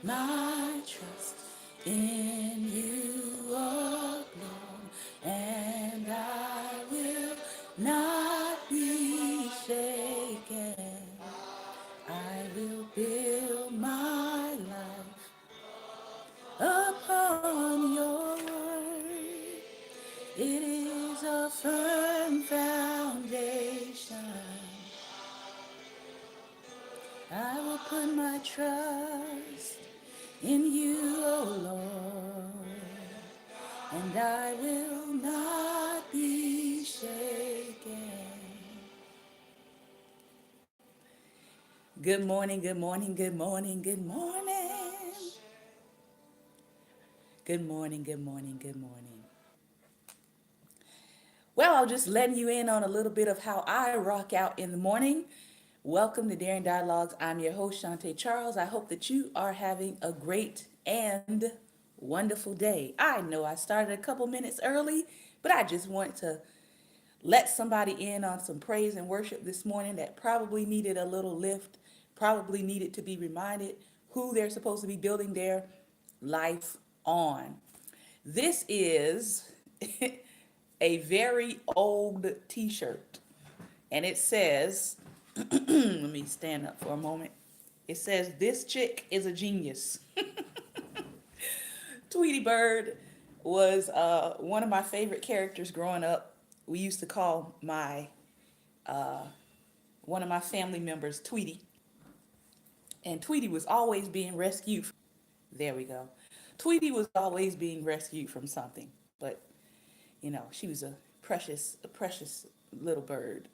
my trust in you alone, and I will not be shaken. I will build my life upon your word. It is a firm foundation. I will put my trust in you, O Lord, and I will not be shaken. Good morning, good morning, good morning, good morning. Good morning, good morning, good morning. Well, I'll just letting you in on a little bit of how I rock out in the morning. Welcome to Daring Dialogues. I'm your host, Shantae Charles. I hope that you are having a great and wonderful day. I know I started a couple minutes early, but I just want to let somebody in on some praise and worship this morning that probably needed a little lift, probably needed to be reminded who they're supposed to be building their life on. This is a very old t-shirt, and it says, let me stand up for a moment. It says, "This chick is a genius." Tweety Bird was one of my favorite characters growing up. We used to call my one of my family members Tweety, and Tweety was always being rescued. There we go. Tweety was always being rescued from something, but she was a precious little bird.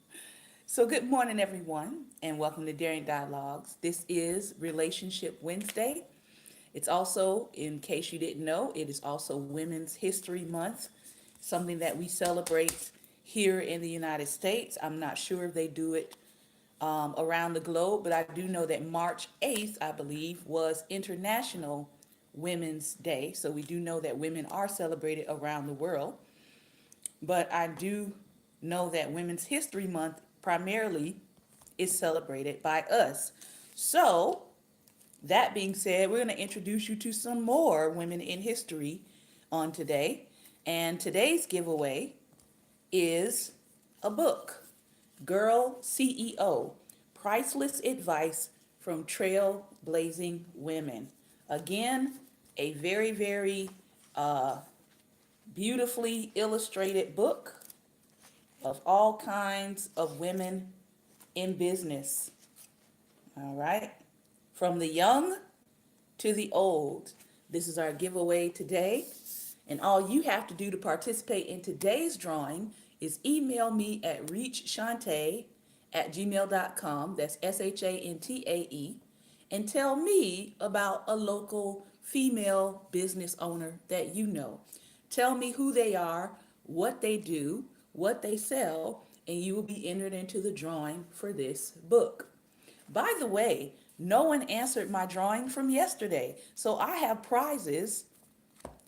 So, good morning, everyone, and welcome to Daring Dialogues. This is Relationship Wednesday. It's also, in case you didn't know, it is also Women's History Month, something that we celebrate here in the United States. I'm not sure if they do it around the globe, but I do know that March 8th, I believe, was International Women's Day. So we do know that women are celebrated around the world. But I do know that Women's History Month primarily is celebrated by us. So, that being said, we're going to introduce you to some more women in history on today. And today's giveaway is a book, Girl CEO, Priceless Advice from Trailblazing Women. Again, a very, very beautifully illustrated book of all kinds of women in business. All right. From the young to the old. This is our giveaway today. And all you have to do to participate in today's drawing is email me at reachshantae@gmail.com. That's SHANTAE. And tell me about a local female business owner that you know. Tell me who they are, what they do, what they sell, and you will be entered into the drawing for this book. By the way, no one answered my drawing from yesterday, so I have prizes.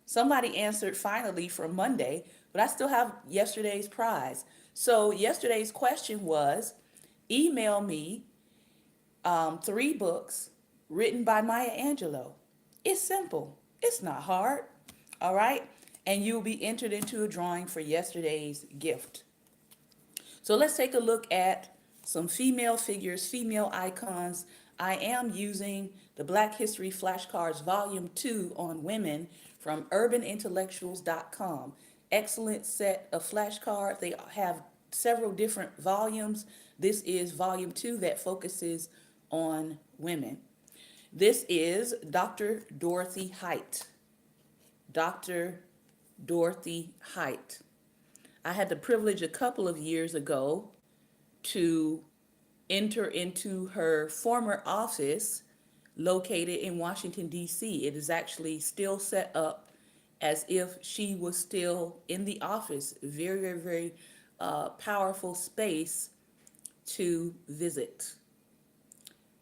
Somebody answered finally from Monday, but I still have yesterday's prize. So yesterday's question was, email me 3 books written by Maya Angelou. It's simple. It's not hard. All right? And you'll be entered into a drawing for yesterday's gift. So let's take a look at some female figures, female icons. I am using the Black History Flashcards Volume 2 on women from urbanintellectuals.com. Excellent set of flashcards. They have several different volumes. This is Volume 2 that focuses on women. This is Dr. Dorothy Height. Dr. Dorothy Height. I had the privilege a couple of years ago to enter into her former office located in Washington, D.C. It is actually still set up as if she was still in the office. Very, very, very powerful space to visit.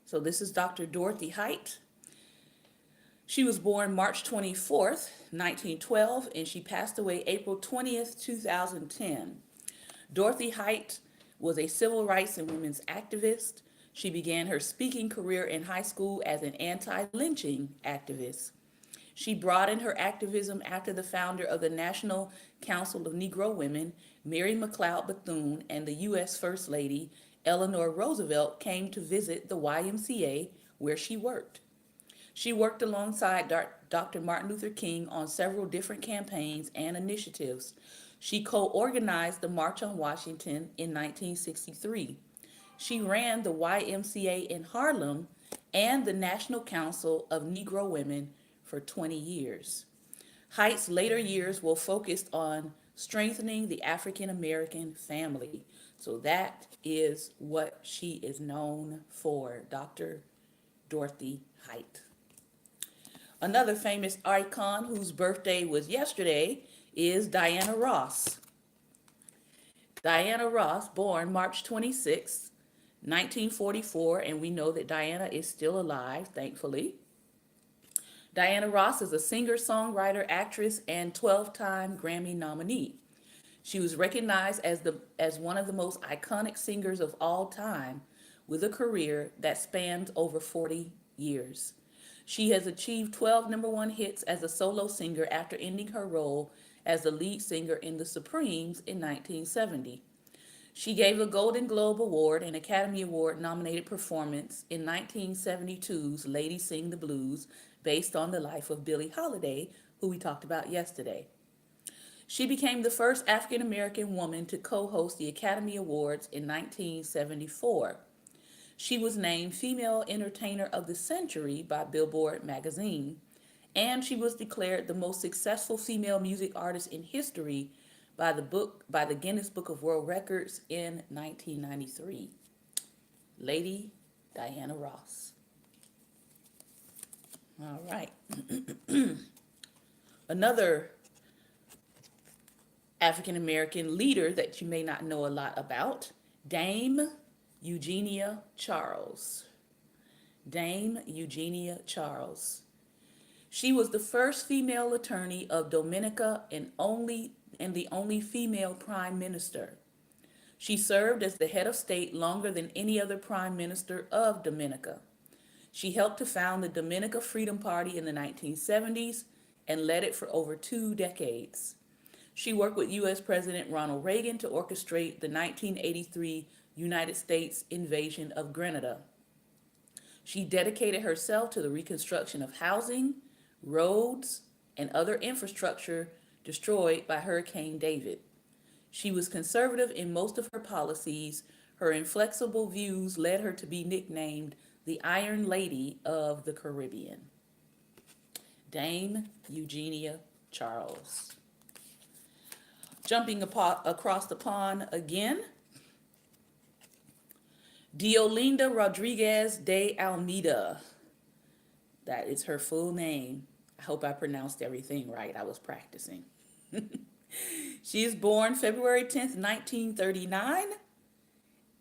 So this is Dr. Dorothy Height. She was born March 24th, 1912, and she passed away April 20th, 2010. Dorothy Height was a civil rights and women's activist. She began her speaking career in high school as an anti-lynching activist. She broadened her activism after the founder of the National Council of Negro Women, Mary McLeod Bethune, and the U.S. First Lady, Eleanor Roosevelt, came to visit the YMCA where she worked. She worked alongside Dr. Martin Luther King on several different campaigns and initiatives. She co-organized the March on Washington in 1963. She ran the YMCA in Harlem and the National Council of Negro Women for 20 years. Height's later years will focus on strengthening the African American family. So that is what she is known for, Dr. Dorothy Height. Another famous icon whose birthday was yesterday is Diana Ross. Diana Ross, born March 26, 1944, and we know that Diana is still alive, thankfully. Diana Ross is a singer, songwriter, actress, and 12-time Grammy nominee. She was recognized as one of the most iconic singers of all time, with a career that spans over 40 years. She has achieved 12 number one hits as a solo singer after ending her role as the lead singer in The Supremes in 1970. She gave a Golden Globe Award and Academy Award nominated performance in 1972's Ladies Sing the Blues, based on the life of Billie Holiday, who we talked about yesterday. She became the first African American woman to co-host the Academy Awards in 1974. She was named Female Entertainer of the Century by Billboard magazine, and she was declared the most successful female music artist in history by the Guinness Book of World Records in 1993. Lady Diana Ross. All right. Another African American leader that you may not know a lot about, Dame Eugenia Charles. Dame Eugenia Charles. She was the first female attorney of Dominica and the only female prime minister. She served as the head of state longer than any other prime minister of Dominica. She helped to found the Dominica Freedom Party in the 1970s and led it for over 2 decades. She worked with U.S. President Ronald Reagan to orchestrate the 1983 United States invasion of Grenada. She dedicated herself to the reconstruction of housing, roads, and other infrastructure destroyed by Hurricane David. She was conservative in most of her policies. Her inflexible views led her to be nicknamed the Iron Lady of the Caribbean. Dame Eugenia Charles. Jumping across the pond again, Deolinda Rodriguez de Almeida. That is her full name. I hope I pronounced everything right. I was practicing. She is born February 10th, 1939,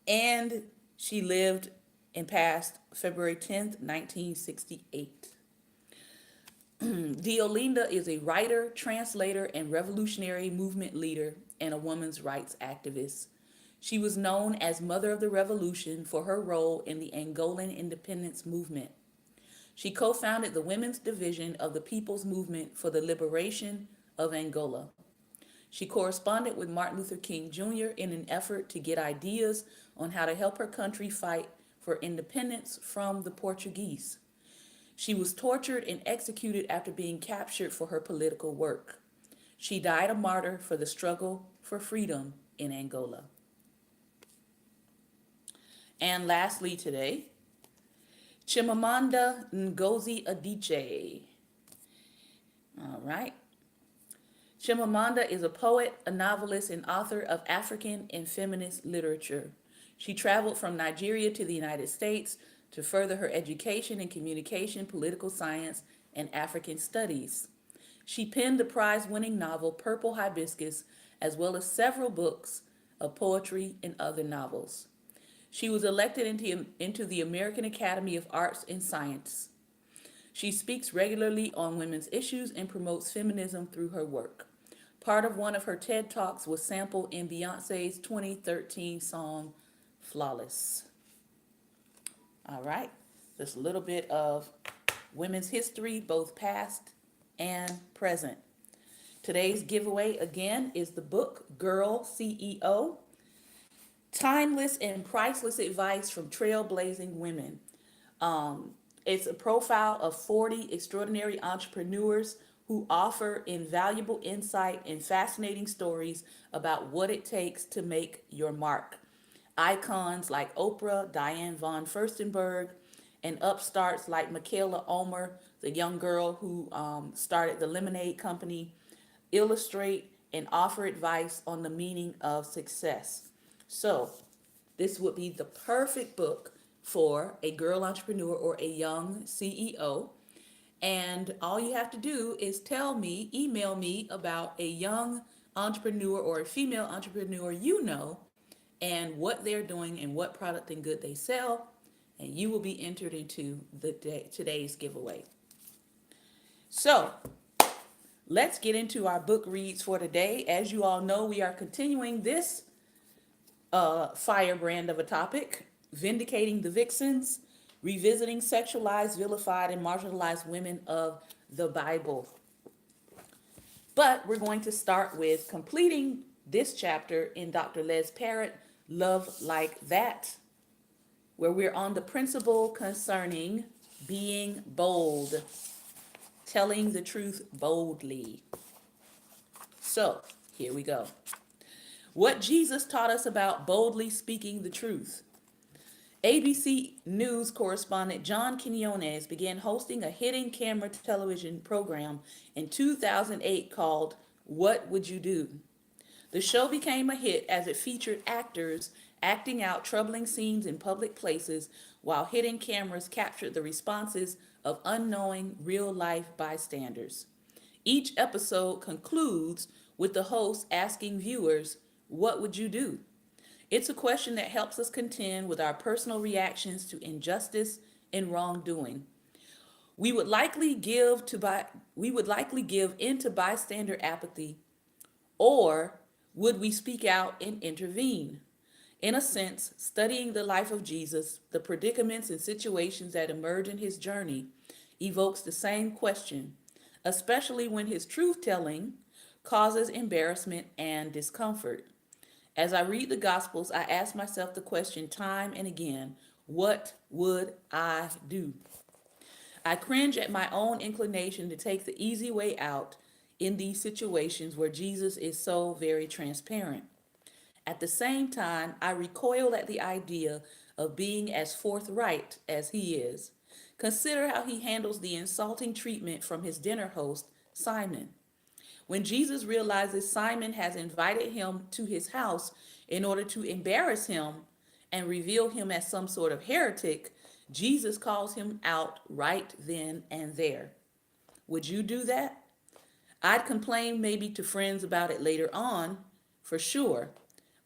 and she lived and passed February 10th, 1968. Deolinda is a writer, translator, and revolutionary movement leader and a women's rights activist. She was known as Mother of the Revolution for her role in the Angolan independence movement. She co-founded the Women's Division of the People's Movement for the Liberation of Angola. She corresponded with Martin Luther King Jr. in an effort to get ideas on how to help her country fight for independence from the Portuguese. She was tortured and executed after being captured for her political work. She died a martyr for the struggle for freedom in Angola. And lastly today, Chimamanda Ngozi Adichie. All right. Chimamanda is a poet, a novelist, and author of African and feminist literature. She traveled from Nigeria to the United States to further her education in communication, political science, and African studies. She penned the prize-winning novel Purple Hibiscus, as well as several books of poetry and other novels. She was elected into the American Academy of Arts and Science. She speaks regularly on women's issues and promotes feminism through her work. Part of one of her TED Talks was sampled in Beyoncé's 2013 song, Flawless. All right. Just a little bit of women's history, both past and present. Today's giveaway again is the book Girl CEO: Timeless and Priceless Advice from Trailblazing Women. Um, it's a profile of 40 extraordinary entrepreneurs who offer invaluable insight and fascinating stories about what it takes to make your mark. Icons like Oprah, Diane von Furstenberg, and upstarts like Michaela Ulmer, the young girl who started the Lemonade Company, illustrate and offer advice on the meaning of success. So, this would be the perfect book for a girl entrepreneur or a young CEO. And all you have to do is email me about a young entrepreneur or a female entrepreneur you know and what they're doing and what product and good they sell, and you will be entered into today's giveaway. So, let's get into our book reads for today. As you all know, we are continuing this firebrand of a topic, vindicating the vixens, revisiting sexualized, vilified, and marginalized women of the Bible. But we're going to start with completing this chapter in Dr. Les Parrott, Love Like That, where we're on the principle concerning being bold, telling the truth boldly. So, here we go. What Jesus taught us about boldly speaking the truth. ABC News correspondent John Quinones began hosting a hidden camera television program in 2008 called What Would You Do? The show became a hit as it featured actors acting out troubling scenes in public places while hidden cameras captured the responses of unknowing real-life bystanders. Each episode concludes with the host asking viewers, "What would you do?" It's a question that helps us contend with our personal reactions to injustice and wrongdoing. We would likely give into bystander apathy, or would we speak out and intervene? In a sense, studying the life of Jesus, the predicaments and situations that emerge in his journey, evokes the same question, especially when his truth telling causes embarrassment and discomfort. As I read the Gospels, I ask myself the question time and again, what would I do? I cringe at my own inclination to take the easy way out in these situations where Jesus is so very transparent. At the same time, I recoil at the idea of being as forthright as he is. Consider how he handles the insulting treatment from his dinner host, Simon. When Jesus realizes Simon has invited him to his house in order to embarrass him and reveal him as some sort of heretic, Jesus calls him out right then and there. Would you do that? I'd complain maybe to friends about it later on, for sure,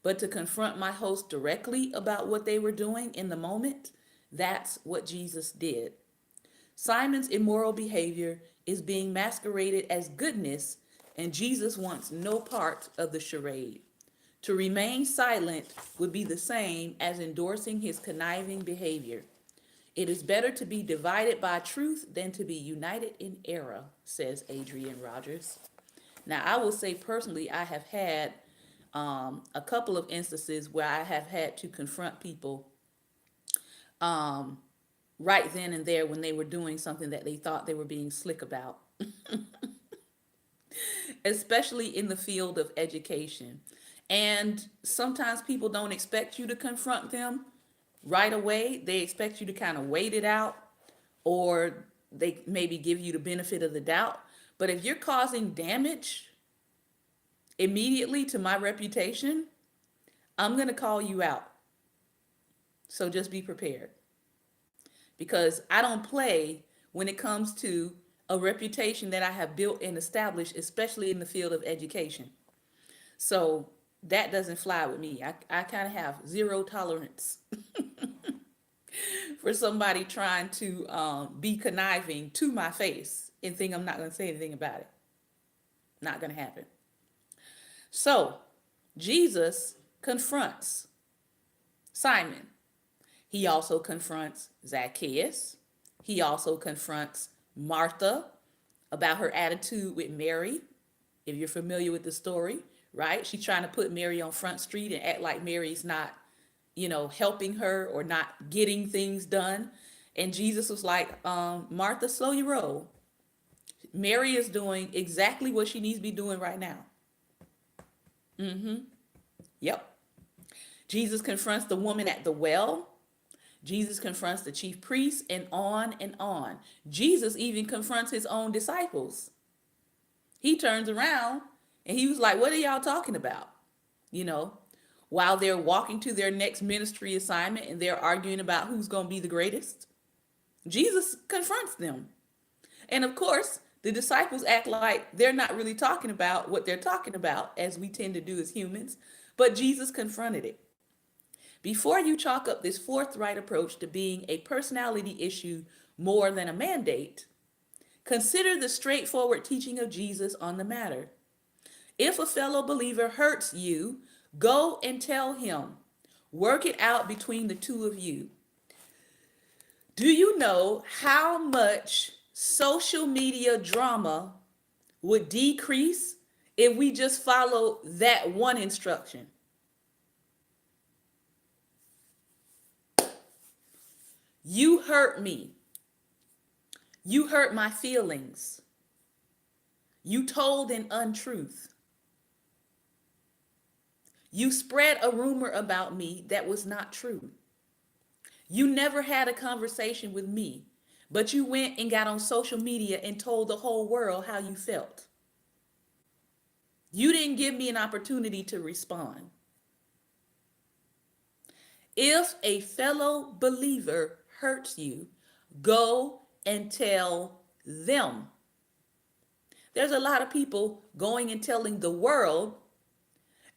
but to confront my host directly about what they were doing in the moment, that's what Jesus did. Simon's immoral behavior is being masqueraded as goodness, and Jesus wants no part of the charade. To remain silent would be the same as endorsing his conniving behavior. It is better to be divided by truth than to be united in error, says Adrian Rogers. Now, I will say personally, I have had a couple of instances where I have had to confront people um, right then and there when they were doing something that they thought they were being slick about, especially in the field of education. And sometimes people don't expect you to confront them right away. They expect you to kind of wait it out, or they maybe give you the benefit of the doubt. But if you're causing damage immediately to my reputation, I'm going to call you out. So just be prepared. Because I don't play when it comes to a reputation that I have built and established, especially in the field of education. So that doesn't fly with me. I kind of have zero tolerance for somebody trying to be conniving to my face and think I'm not going to say anything about it. Not going to happen. So Jesus confronts Simon. He also confronts Zacchaeus. He also confronts Martha about her attitude with Mary. If you're familiar with the story, right? She's trying to put Mary on Front Street and act like Mary's not, helping her or not getting things done. And Jesus was like, Martha, slow your roll. Mary is doing exactly what she needs to be doing right now. Yep. Jesus confronts the woman at the well. Jesus confronts the chief priests, and on and on. Jesus even confronts his own disciples. He turns around and he was like, what are y'all talking about? You know, while they're walking to their next ministry assignment and they're arguing about who's going to be the greatest, Jesus confronts them. And of course, the disciples act like they're not really talking about what they're talking about, as we tend to do as humans, but Jesus confronted it. Before you chalk up this forthright approach to being a personality issue more than a mandate, consider the straightforward teaching of Jesus on the matter. If a fellow believer hurts you, go and tell him. Work it out between the two of you. Do you know how much social media drama would decrease if we just follow that one instruction? You hurt me. You hurt my feelings. You told an untruth. You spread a rumor about me that was not true. You never had a conversation with me, but you went and got on social media and told the whole world how you felt. You didn't give me an opportunity to respond. If a fellow believer hurts you, go and tell them. There's a lot of people going and telling the world,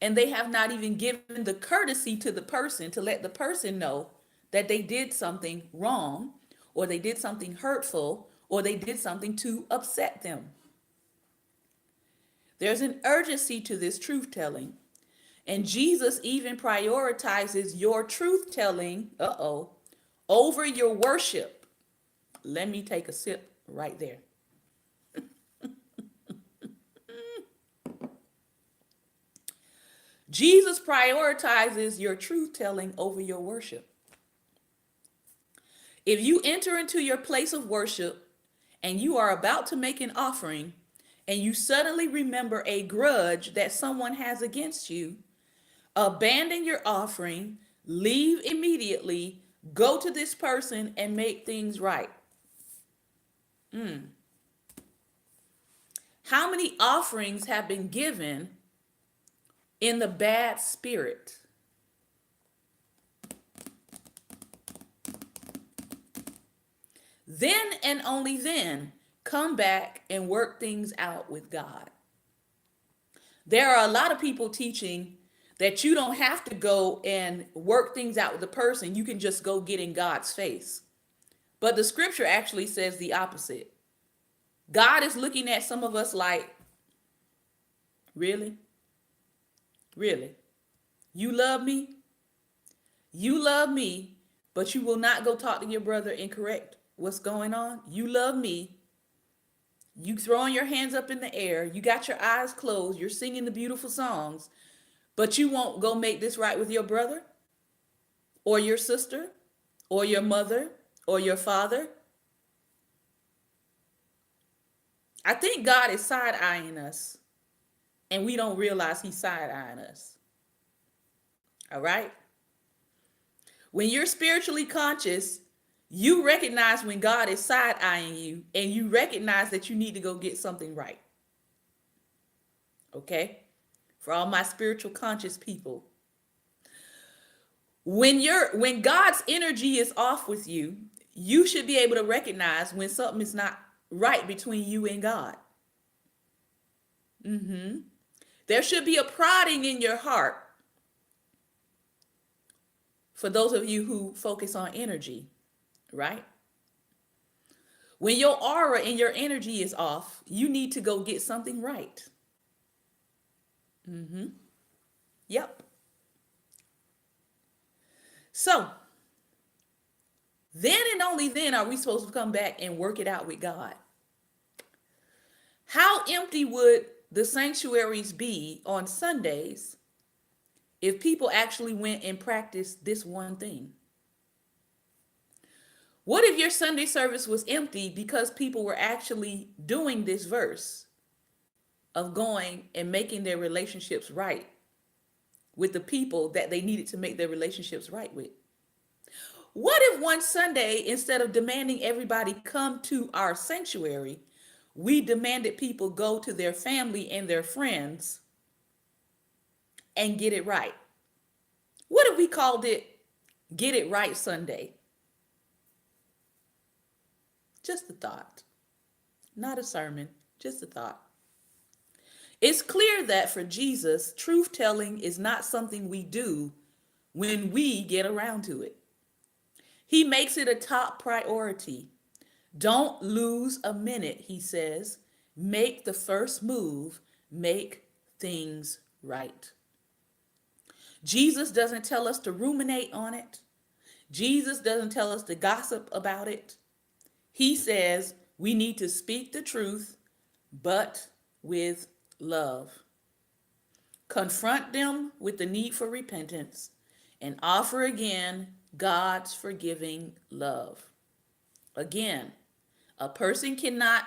and they have not even given the courtesy to the person to let the person know that they did something wrong, or they did something hurtful, or they did something to upset them. There's an urgency to this truth telling. And Jesus even prioritizes your truth telling, over your worship. Let me take a sip right there. Jesus prioritizes your truth telling over your worship. If you enter into your place of worship and you are about to make an offering and you suddenly remember a grudge that someone has against you, abandon your offering, leave immediately, go to this person and make things right. How many offerings have been given in the bad spirit? Then and only then, come back and work things out with God. There are a lot of people teaching that you don't have to go and work things out with the person. You can just go get in God's face. But the scripture actually says the opposite. God is looking at some of us like, really? Really? You love me? You love me, but you will not go talk to your brother and correct what's going on? You love me. You throwing your hands up in the air. You got your eyes closed. You're singing the beautiful songs, but you won't go make this right with your brother or your sister or your mother or your father. I think God is side-eyeing us, and we don't realize he's side-eyeing us. All right? When you're spiritually conscious, you recognize when God is side-eyeing you, and you recognize that you need to go get something right. Okay? For all my spiritual conscious people. When God's energy is off with you, you should be able to recognize when something is not right between you and God. There should be a prodding in your heart. For those of you who focus on energy, right? When your aura and your energy is off, you need to go get something right. Yep. So, Then and only then are we supposed to come back and work it out with God. How empty would the sanctuaries be on Sundays if people actually went and practiced this one thing? What if your Sunday service was empty because people were actually doing this verse of going and making their relationships right with the people that they needed to make their relationships right with? What if one Sunday, instead of demanding everybody come to our sanctuary, we demanded people go to their family and their friends and get it right? What if we called it Get It Right Sunday? Just a thought, not a sermon, just a thought. It's clear that for Jesus, truth telling is not something we do when we get around to it. He makes it a top priority. Don't lose a minute, he says. Make the first move, make things right. Jesus doesn't tell us to ruminate on it. Jesus doesn't tell us to gossip about it. He says we need to speak the truth, but with love. Confront them with the need for repentance and offer again God's forgiving love. Again, a person cannot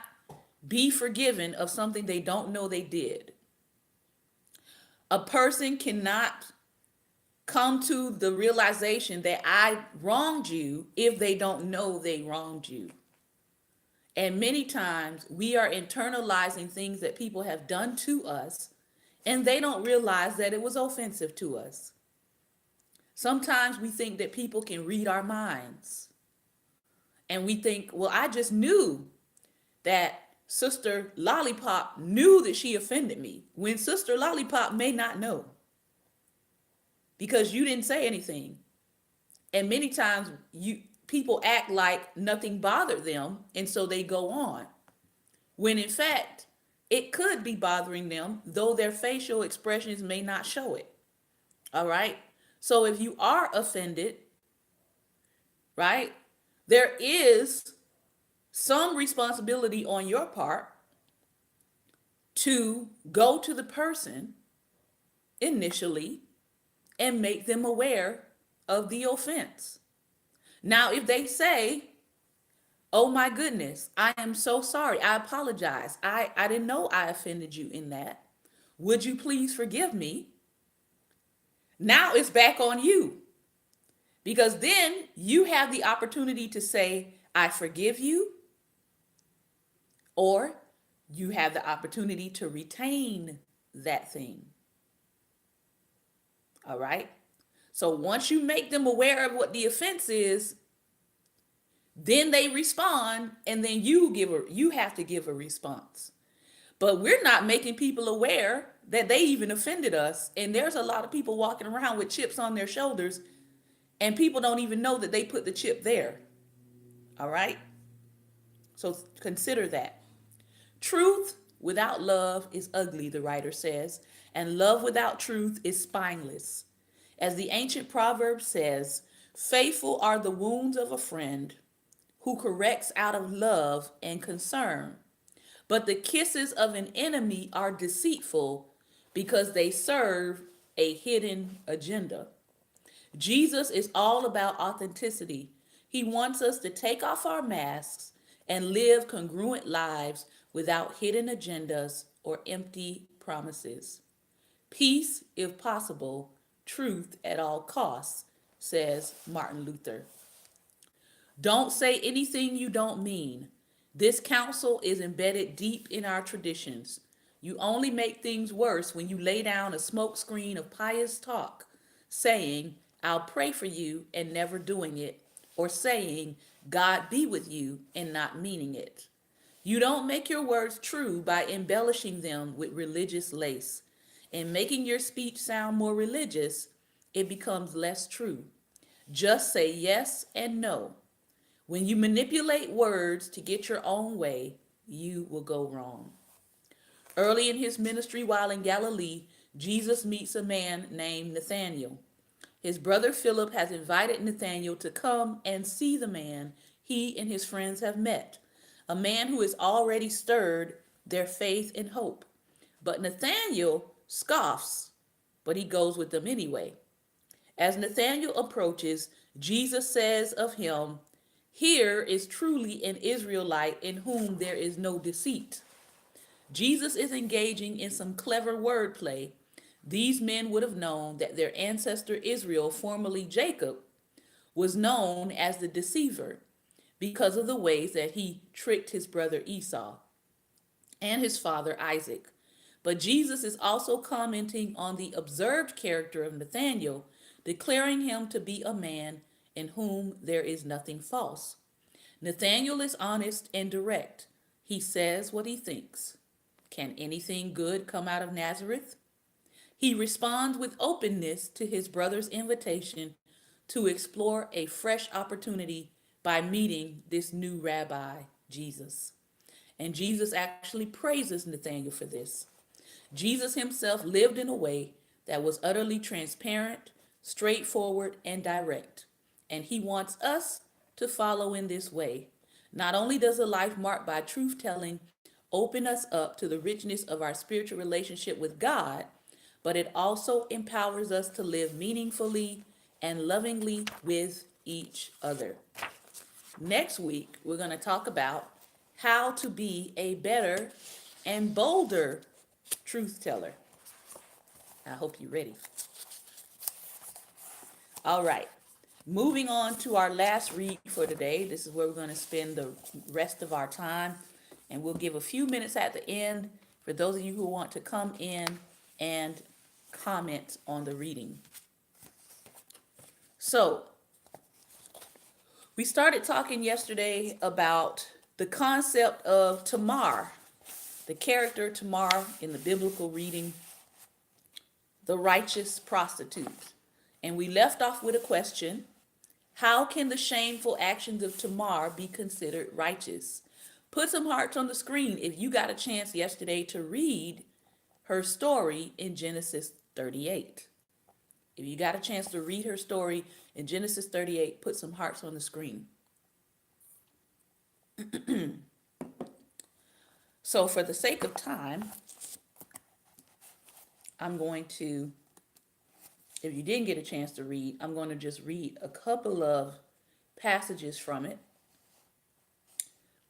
be forgiven of something they don't know they did. A person cannot come to the realization that I wronged you if they don't know they wronged you. And many times we are internalizing things that people have done to us, and they don't realize that it was offensive to us. Sometimes we think that people can read our minds. And we think, well, I just knew that Sister Lollipop knew that she offended me, when Sister Lollipop may not know because you didn't say anything. And many times people act like nothing bothered them, and so they go on. When in fact, it could be bothering them, though their facial expressions may not show it. All right? So if you are offended, right, there is some responsibility on your part to go to the person initially and make them aware of the offense. Now, if they say, oh my goodness, I am so sorry, I apologize, I didn't know I offended you in that, would you please forgive me? Now it's back on you, because then you have the opportunity to say, I forgive you, or you have the opportunity to retain that thing. All right? So once you make them aware of what the offense is, then they respond, and then you have to give a response. But we're not making people aware that they even offended us. And there's a lot of people walking around with chips on their shoulders, and people don't even know that they put the chip there. All right? So consider that. Truth without love is ugly, the writer says, and love without truth is spineless. As the ancient proverb says, faithful are the wounds of a friend who corrects out of love and concern, but the kisses of an enemy are deceitful because they serve a hidden agenda. Jesus is all about authenticity. He wants us to take off our masks and live congruent lives without hidden agendas or empty promises. Peace, if possible, truth at all costs, says Martin Luther. Don't say anything you don't mean. This counsel is embedded deep in our traditions. You only make things worse when you lay down a smokescreen of pious talk, saying, I'll pray for you, and never doing it, or saying, God be with you, and not meaning it. You don't make your words true by embellishing them with religious lace. In making your speech sound more religious, it becomes less true. Just say yes and no. When you manipulate words to get your own way, you will go wrong. Early in his ministry while in Galilee, Jesus meets a man named Nathanael. His brother Philip has invited Nathanael to come and see the man he and his friends have met, a man who has already stirred their faith and hope. But Nathanael scoffs, but he goes with them anyway. As Nathanael approaches, Jesus says of him, "Here is truly an Israelite in whom there is no deceit." Jesus is engaging in some clever wordplay. These men would have known that their ancestor Israel, formerly Jacob, was known as the deceiver because of the ways that he tricked his brother Esau and his father Isaac. But Jesus is also commenting on the observed character of Nathanael, declaring him to be a man in whom there is nothing false. Nathanael is honest and direct. He says what he thinks. Can anything good come out of Nazareth? He responds with openness to his brother's invitation to explore a fresh opportunity by meeting this new rabbi, Jesus. And Jesus actually praises Nathanael for this. Jesus himself lived in a way that was utterly transparent, straightforward, and direct. And he wants us to follow in this way. Not only does a life marked by truth telling open us up to the richness of our spiritual relationship with God, but it also empowers us to live meaningfully and lovingly with each other. Next week, we're going to talk about how to be a better and bolder truth teller. I hope you're ready. All right. Moving on to our last read for today. This is where we're going to spend the rest of our time. And we'll give a few minutes at the end for those of you who want to come in and comment on the reading. So, we started talking yesterday about the concept of Tamar, the character Tamar in the biblical reading, the righteous prostitute. And we left off with a question: how can the shameful actions of Tamar be considered righteous? Put some hearts on the screen if you got a chance yesterday to read her story in Genesis 38. If you got a chance to read her story in Genesis 38, put some hearts on the screen. So for the sake of time, I'm going to, if you didn't get a chance to read, I'm going to just read a couple of passages from it.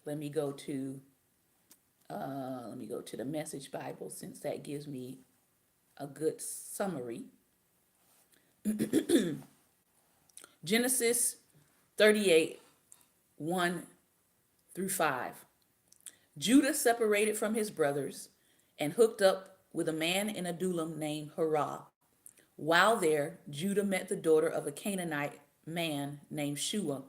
Let me go to the Message Bible, since that gives me a good summary. Genesis 38, 1 through 5. Judah separated from his brothers and hooked up with a man in Adullam named Hurrah. While there, Judah met the daughter of a Canaanite man named Shua.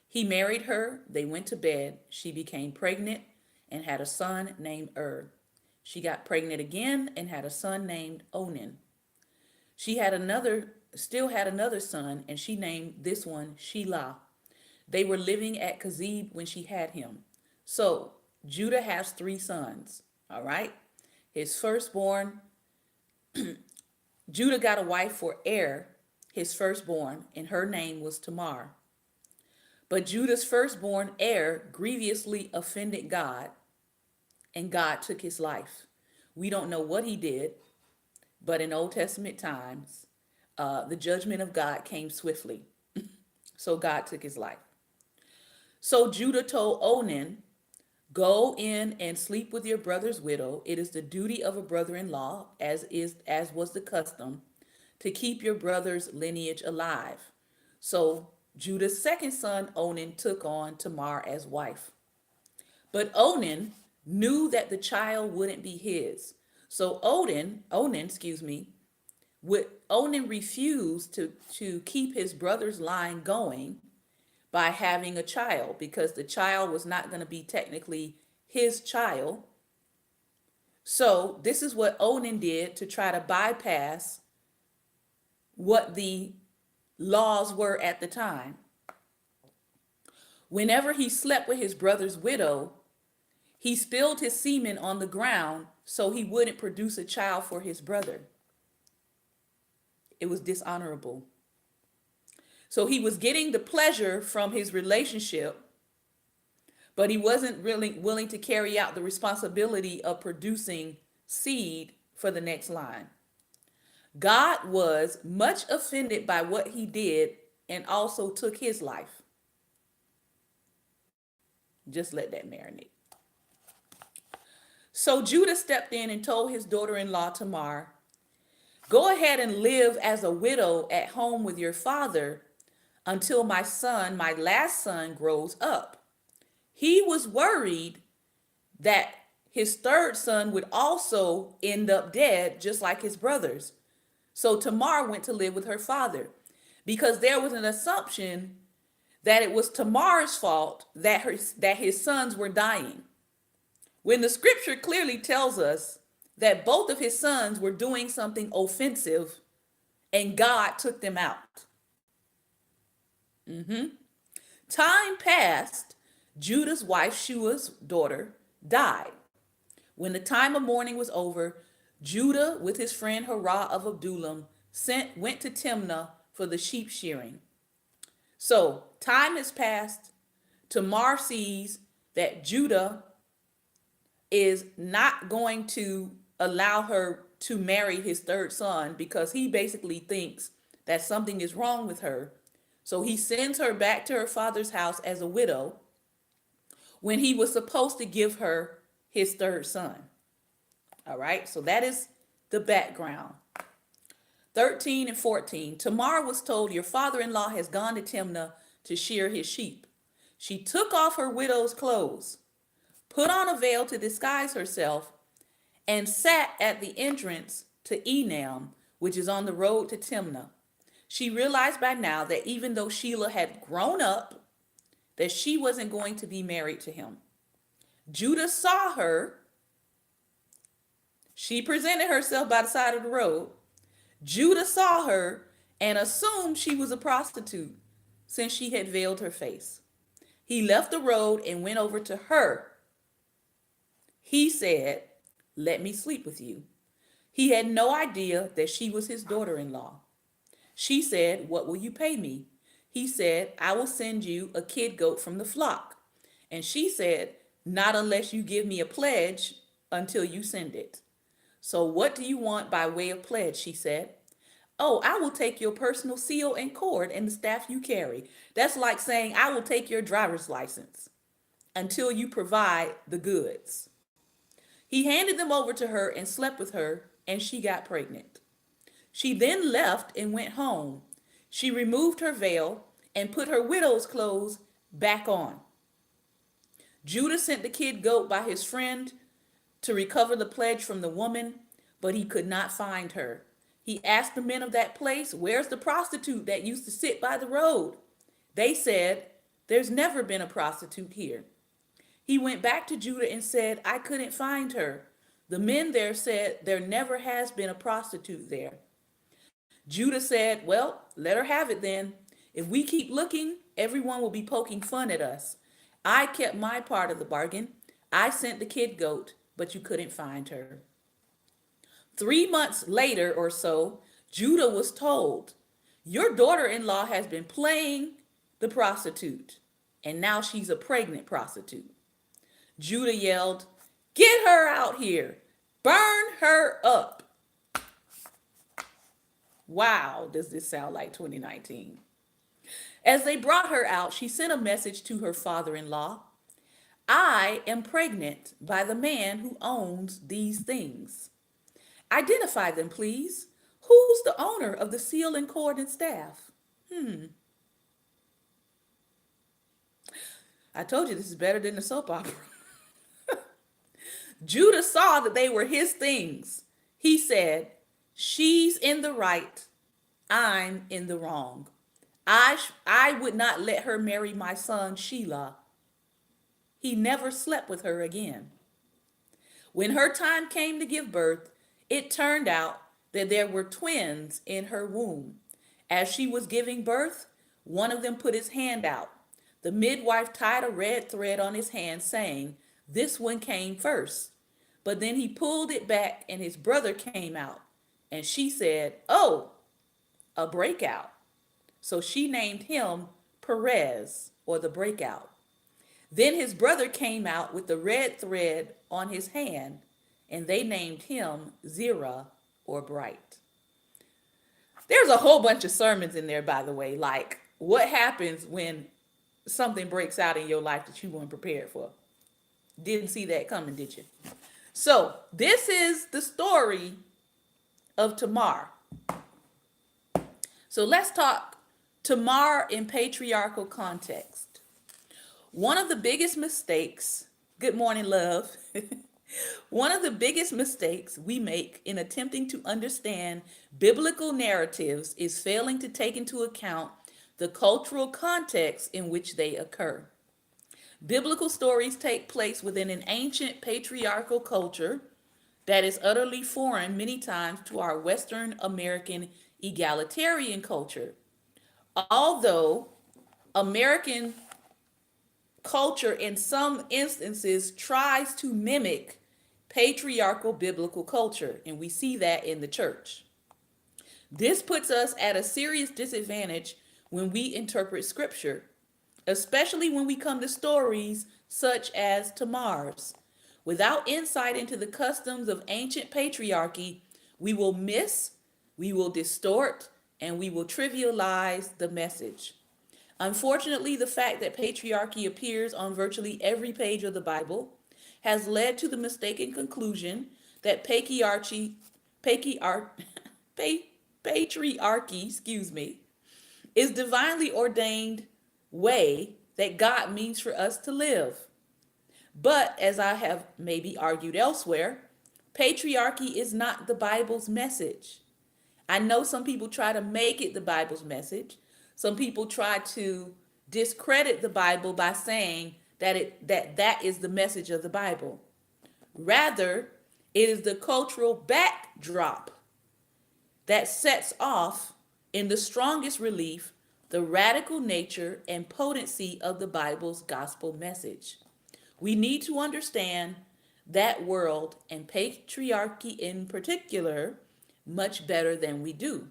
He married her, they went to bed, she became pregnant and had a son named She got pregnant again and had a son named Onan. She still had another son, and she named this one Shelah. They were living at Kazib when she had him. So Judah has 3 sons, all right? His firstborn, Judah got a wife for his firstborn, and her name was Tamar. But Judah's firstborn grievously offended God, and God took his life. We don't know what he did, but in Old Testament times, the judgment of God came swiftly. So God took his life. So Judah told Onan, "Go in and sleep with your brother's widow. It is the duty of a brother-in-law, as was the custom, to keep your brother's lineage alive." So Judah's second son, Onan, took on Tamar as wife. But Onan knew that the child wouldn't be his. So Onan refused to keep his brother's line going by having a child, because the child was not going to be technically his child. So this is what Onan did to try to bypass what the laws were at the time. Whenever he slept with his brother's widow, he spilled his semen on the ground so he wouldn't produce a child for his brother. it was dishonorable. So he was getting the pleasure from his relationship, but he wasn't really willing to carry out the responsibility of producing seed for the next line. God was much offended by what he did and also took his life. Just let that marinate. So Judah stepped in and told his daughter-in-law Tamar, "Go ahead and live as a widow at home with your father until my son, my last son, grows up." He was worried that his third son would also end up dead, just like his brothers. So Tamar went to live with her father because there was an assumption that it was Tamar's fault that his sons were dying, when the scripture clearly tells us that both of his sons were doing something offensive and God took them out. Time passed. Judah's wife, Shua's daughter, died. When the time of mourning was over, Judah, with his friend Harah of Adullam, went to Timnah for the sheep shearing. So time has passed. Tamar sees that Judah is not going to allow her to marry his third son because he basically thinks that something is wrong with her. So he sends her back to her father's house as a widow when he was supposed to give her his third son. All right, so that is the background. 13 and 14. Tamar was told, "Your father-in-law has gone to Timnah to shear his sheep." She took off her widow's clothes, put on a veil to disguise herself, and sat at the entrance to Enam, which is on the road to Timnah. She realized by now that even though Shelah had grown up, that she wasn't going to be married to him. Judah saw her. She presented herself by the side of the road. Judah saw her and assumed she was a prostitute since she had veiled her face. He left the road and went over to her. He said, "Let me sleep with you." He had no idea that she was his daughter-in-law. She said, "What will you pay me?" He said, "I will send you a kid goat from the flock." And she said, "Not unless you give me a pledge until you send it." "So what do you want by way of pledge?" she said. "Oh, I will take your personal seal and cord and the staff you carry." That's like saying, "I will take your driver's license until you provide the goods." He handed them over to her and slept with her, and she got pregnant. She then left and went home. She removed her veil and put her widow's clothes back on. Judah sent the kid goat by his friend to recover the pledge from the woman, but he could not find her. He asked the men of that place, "Where's the prostitute that used to sit by the road?" They said, "There's never been a prostitute here." He went back to Judah and said, "I couldn't find her." The men there said, "There never has been a prostitute there." Judah said, "Well, let her have it then. If we keep looking, everyone will be poking fun at us. I kept my part of the bargain. I sent the kid goat, but you couldn't find her." 3 months later or so, Judah was told, "Your daughter-in-law has been playing the prostitute, and now she's a pregnant prostitute." Judah yelled, "Get her out here! Burn her up!" Wow, does this sound like 2019? As they brought her out, she sent a message to her father-in-law. "I am pregnant by the man who owns these things. Identify them, please. Who's the owner of the seal and cord and staff?" I told you this is better than the soap opera. Judah saw that they were his things. He said, "She's in the right. I'm in the wrong. I would not let her marry my son Shelah." He never slept with her again. When her time came to give birth, it turned out that there were twins in her womb. As she was giving birth, one of them put his hand out. The midwife tied a red thread on his hand, saying, "This one came first." But then he pulled it back and his brother came out. And she said, "Oh, a breakout. So she named him Perez, or the breakout. Then his brother came out with the red thread on his hand, and they named him Zerah, or bright. There's a whole bunch of sermons in there, by the way, like what happens when something breaks out in your life that you weren't prepared for. Didn't see that coming, did you? So, this is the story of Tamar. So, let's talk Tamar in patriarchal context. One of the biggest mistakes, good morning, love. One of the biggest mistakes we make in attempting to understand biblical narratives is failing to take into account the cultural context in which they occur. Biblical stories take place within an ancient patriarchal culture that is utterly foreign many times to our Western American egalitarian culture. Although American culture in some instances tries to mimic patriarchal biblical culture, and we see that in the church. This puts us at a serious disadvantage when we interpret scripture, especially when we come to stories such as Tamar's. Without insight into the customs of ancient patriarchy, we will miss, we will distort, and we will trivialize the message. Unfortunately, the fact that patriarchy appears on virtually every page of the Bible has led to the mistaken conclusion that patriarchy, is divinely ordained way that God means for us to live. But as I have maybe argued elsewhere, patriarchy is not the Bible's message. I know some people try to make it the Bible's message. Some people try to discredit the Bible by saying that is the message of the Bible. Rather, it is the cultural backdrop that sets off in the strongest relief the radical nature and potency of the Bible's gospel message. We need to understand that world, and patriarchy in particular, much better than we do,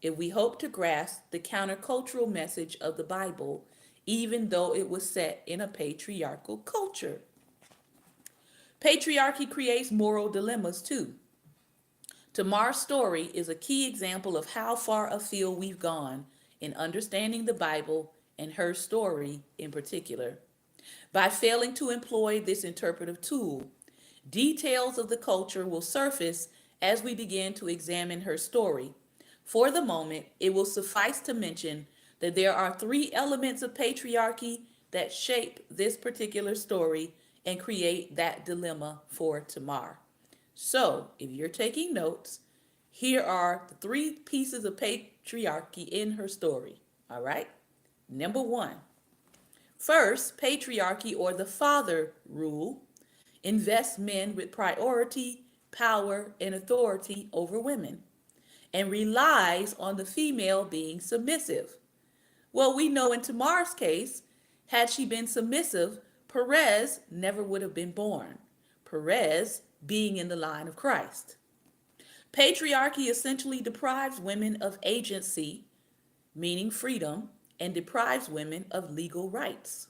if we hope to grasp the countercultural message of the Bible, even though it was set in a patriarchal culture. Patriarchy creates moral dilemmas too. Tamar's story is a key example of how far afield we've gone in understanding the Bible and her story in particular. By failing to employ this interpretive tool, details of the culture will surface as we begin to examine her story. For the moment, it will suffice to mention that there are three elements of patriarchy that shape this particular story and create that dilemma for Tamar. So, if you're taking notes, here are the three pieces of patriarchy in her story. All right? Number one. First, patriarchy, or the father rule, invests men with priority, power, and authority over women, and relies on the female being submissive. Well, we know in Tamar's case, had she been submissive, Perez never would have been born. Perez being in the line of Christ. Patriarchy essentially deprives women of agency, meaning freedom, and deprives women of legal rights.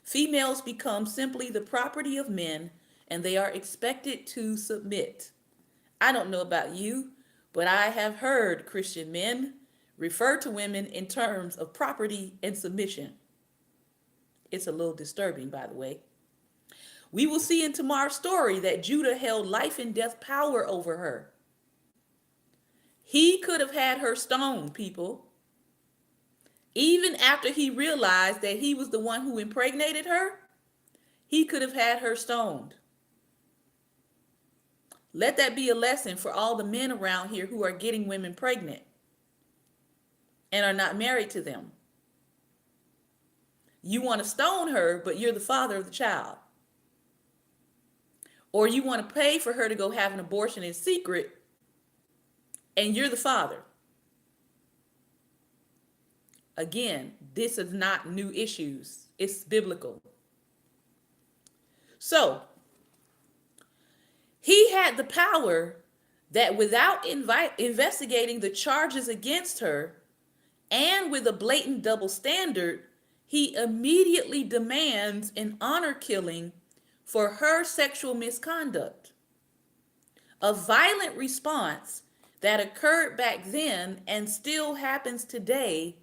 Females become simply the property of men, and they are expected to submit. I don't know about you, but I have heard Christian men refer to women in terms of property and submission. It's a little disturbing, by the way. We will see in Tamar's story that Judah held life and death power over her. He could have had her stoned, people. Even after he realized that he was the one who impregnated her, he could have had her stoned. Let that be a lesson for all the men around here who are getting women pregnant and are not married to them. You want to stone her, but you're the father of the child. Or you want to pay for her to go have an abortion in secret, and you're the father. Again, this is not new issues. It's biblical. So, he had the power that without investigating the charges against her and with a blatant double standard, he immediately demands an honor killing for her sexual misconduct. A violent response that occurred back then and still happens today,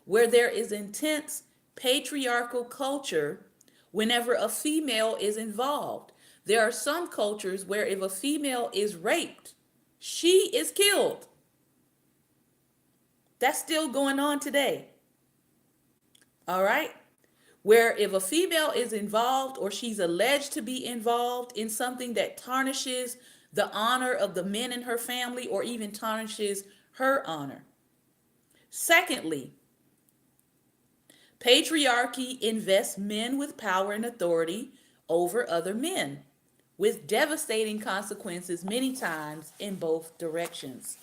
where there is intense patriarchal culture whenever a female is involved. There are some cultures where if a female is raped, she is killed. That's still going on today. All right? Where if a female is involved or she's alleged to be involved in something that tarnishes the honor of the men in her family or even tarnishes her honor. Secondly, patriarchy invests men with power and authority over other men, with devastating consequences many times in both directions.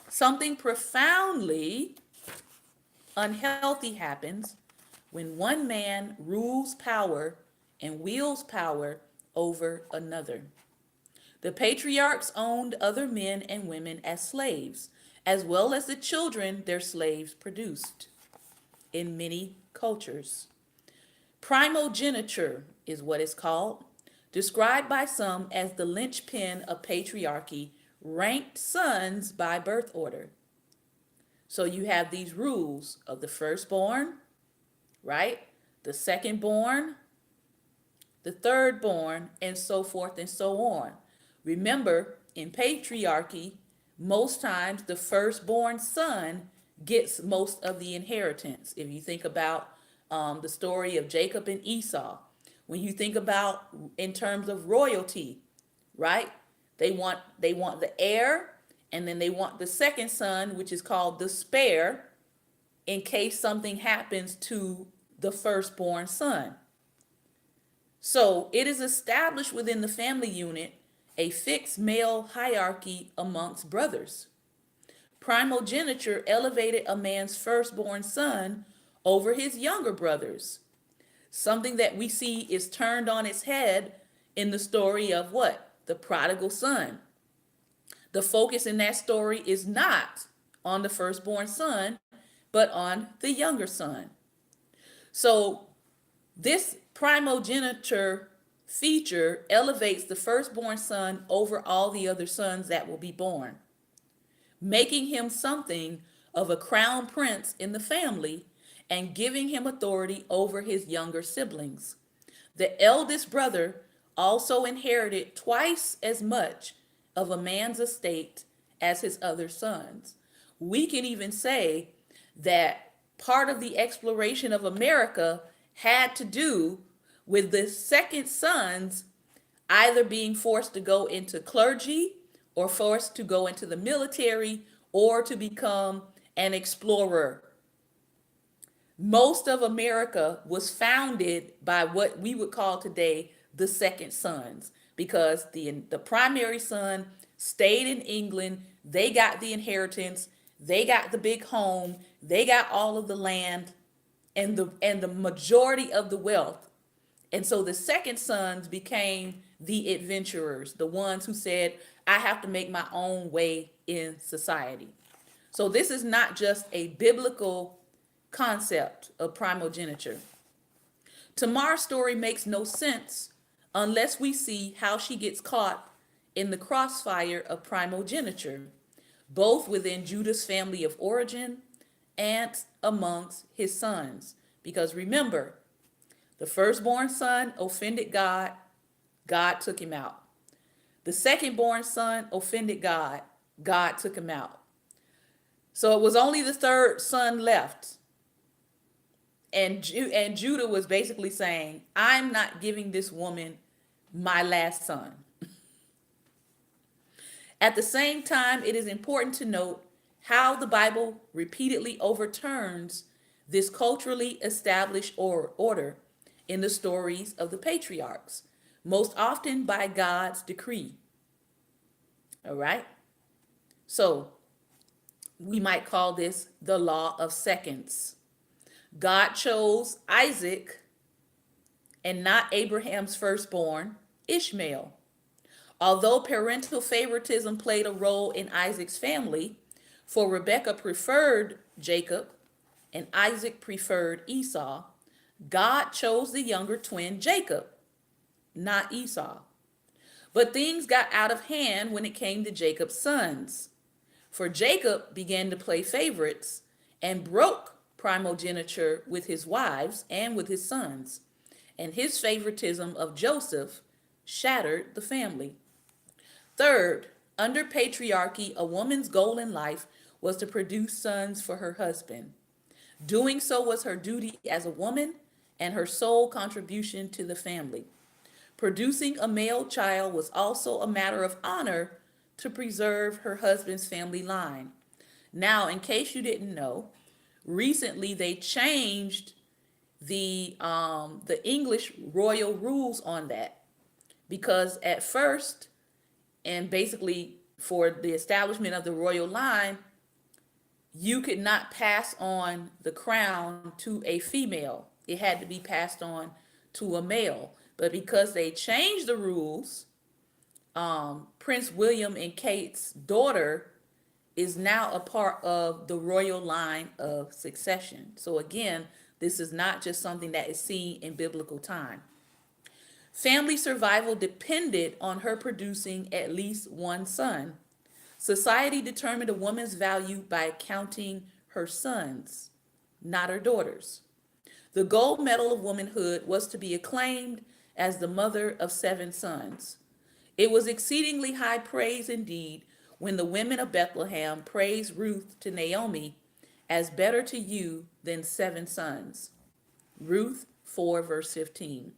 Something profoundly unhealthy happens when one man rules power and wields power over another. The patriarchs owned other men and women as slaves, as well as the children their slaves produced in many cultures. Primogeniture is what it's called, described by some as the linchpin of patriarchy, ranked sons by birth order. So you have these rules of the firstborn, right? The secondborn, the thirdborn, and so forth and so on. Remember, in patriarchy, most times the firstborn son gets most of the inheritance. If you think about the story of Jacob and Esau, when you think about in terms of royalty, right? They want the heir, and then they want the second son, which is called the spare, in case something happens to the firstborn son. So it is established within the family unit a fixed male hierarchy amongst brothers. Primogeniture elevated a man's firstborn son over his younger brothers. Something that we see is turned on its head in the story of what? The prodigal son. The focus in that story is not on the firstborn son, but on the younger son. So this primogeniture feature elevates the firstborn son over all the other sons that will be born, making him something of a crown prince in the family and giving him authority over his younger siblings. The eldest brother also inherited twice as much of a man's estate as his other sons. We can even say that part of the exploration of America had to do with the second sons either being forced to go into clergy or forced to go into the military or to become an explorer. Most of America was founded by what we would call today the second sons, because the primary son stayed in England. They got the inheritance, they got the big home, they got all of the land and the majority of the wealth. And so the second sons became the adventurers, the ones who said, I have to make my own way in society. So this is not just a biblical concept of primogeniture. Tamar's story makes no sense unless we see how she gets caught in the crossfire of primogeniture, both within Judah's family of origin and amongst his sons. Because remember, the firstborn son offended God, God took him out. The secondborn son offended God, God took him out. So it was only the third son left. And Judah was basically saying, I'm not giving this woman my last son. At the same time, it is important to note how the Bible repeatedly overturns this culturally established order in the stories of the patriarchs, most often by God's decree. All right? So we might call this the law of seconds. God chose Isaac and not Abraham's firstborn, Ishmael. Although parental favoritism played a role in Isaac's family, for Rebekah preferred Jacob and Isaac preferred Esau, God chose the younger twin Jacob, not Esau. But things got out of hand when it came to Jacob's sons. For Jacob began to play favorites and broke primogeniture with his wives and with his sons, and his favoritism of Joseph shattered the family. Third, under patriarchy, a woman's goal in life was to produce sons for her husband. Doing so was her duty as a woman and her sole contribution to the family. Producing a male child was also a matter of honor to preserve her husband's family line. Now, in case you didn't know, recently they changed the English royal rules on that, because at first, and basically for the establishment of the royal line, you could not pass on the crown to a female. It had to be passed on to a male. But because they changed the rules, Prince William and Kate's daughter is now a part of the royal line of succession. So again, this is not just something that is seen in biblical time. Family survival depended on her producing at least one son. Society determined a woman's value by counting her sons, not her daughters. The gold medal of womanhood was to be acclaimed as the mother of 7 sons. It was exceedingly high praise indeed when the women of Bethlehem praised Ruth to Naomi as better to you than 7 sons. Ruth 4, verse 15.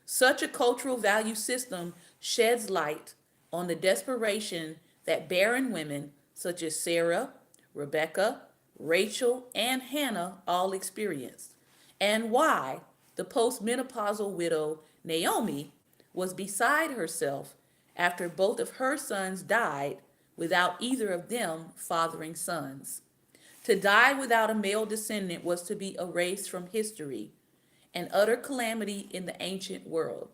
Such a cultural value system sheds light on the desperation that barren women such as Sarah, Rebecca, Rachel, and Hannah all experienced, and why the postmenopausal widow Naomi was beside herself after both of her sons died without either of them fathering sons. To die without a male descendant was to be erased from history, an utter calamity in the ancient world.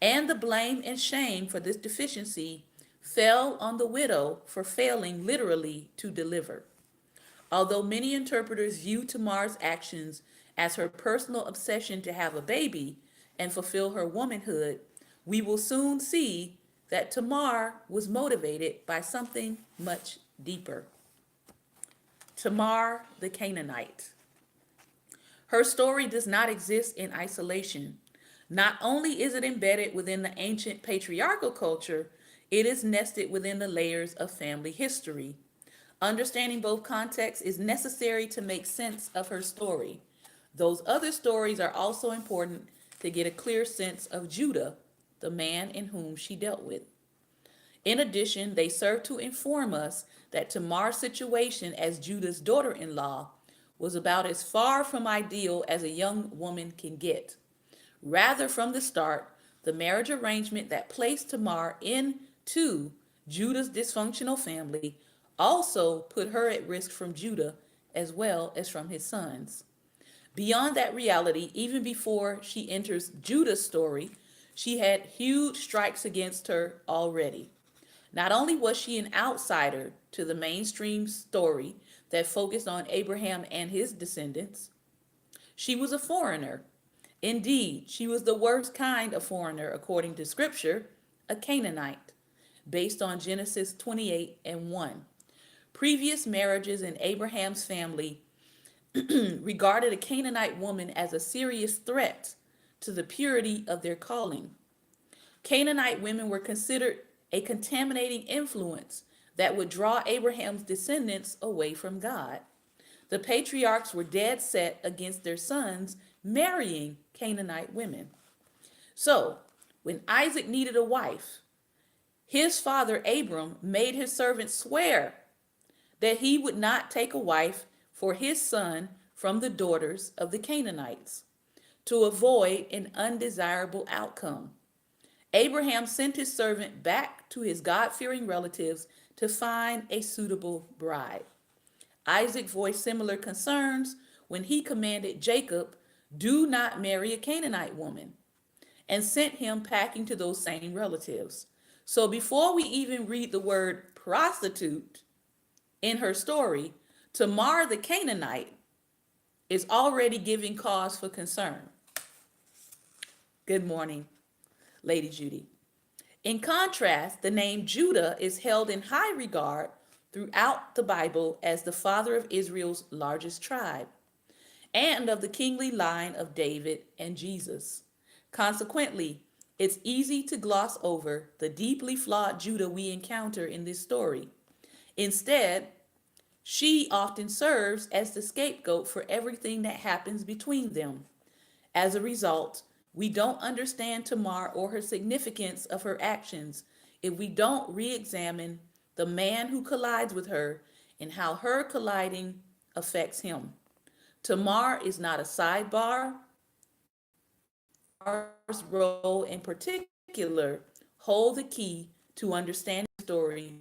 And the blame and shame for this deficiency fell on the widow for failing literally to deliver. Although many interpreters view Tamar's actions as her personal obsession to have a baby and fulfill her womanhood, we will soon see that Tamar was motivated by something much deeper. Tamar the Canaanite. Her story does not exist in isolation. Not only is it embedded within the ancient patriarchal culture, it is nested within the layers of family history. Understanding both contexts is necessary to make sense of her story. Those other stories are also important to get a clear sense of Judah, the man in whom she dealt with. In addition, they serve to inform us that Tamar's situation as Judah's daughter-in-law was about as far from ideal as a young woman can get. Rather, from the start, the marriage arrangement that placed Tamar into Judah's dysfunctional family also put her at risk from Judah as well as from his sons. Beyond that reality, even before she enters Judah's story, she had huge strikes against her already. Not only was she an outsider to the mainstream story that focused on Abraham and his descendants, she was a foreigner. Indeed, she was the worst kind of foreigner, according to Scripture, a Canaanite, based on Genesis 28 and 1. Previous marriages in Abraham's family regarded a Canaanite woman as a serious threat to the purity of their calling. Canaanite women were considered a contaminating influence that would draw Abraham's descendants away from God. The patriarchs were dead set against their sons marrying Canaanite women. So, when Isaac needed a wife, his father Abram made his servant swear that he would not take a wife for his son from the daughters of the Canaanites to avoid an undesirable outcome. Abraham sent his servant back to his God-fearing relatives to find a suitable bride. Isaac voiced similar concerns when he commanded Jacob, "Do not marry a Canaanite woman," and sent him packing to those same relatives. So before we even read the word prostitute in her story, Tamar the Canaanite is already giving cause for concern. Good morning, Lady Judy. In contrast, the name Judah is held in high regard throughout the Bible as the father of Israel's largest tribe and of the kingly line of David and Jesus. Consequently, it's easy to gloss over the deeply flawed Judah we encounter in this story. Instead, she often serves as the scapegoat for everything that happens between them. As a result, we don't understand Tamar or her significance of her actions if we don't re examine the man who collides with her and how her colliding affects him. Tamar is not a sidebar. Tamar's role in particular hold the key to understanding the story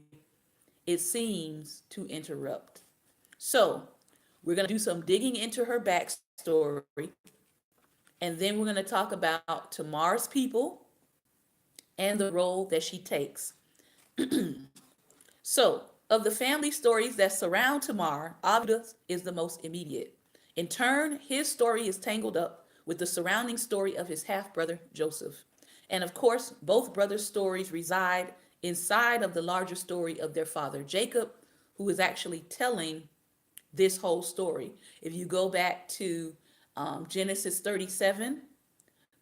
it seems to interrupt. So, we're going to do some digging into her backstory, and then we're going to talk about Tamar's people and the role that she takes. So, of the family stories that surround Tamar, Abda is the most immediate. In turn, his story is tangled up with the surrounding story of his half brother Joseph. And of course, both brothers' stories reside inside of the larger story of their father Jacob, who is actually telling this whole story. If you go back to Genesis 37,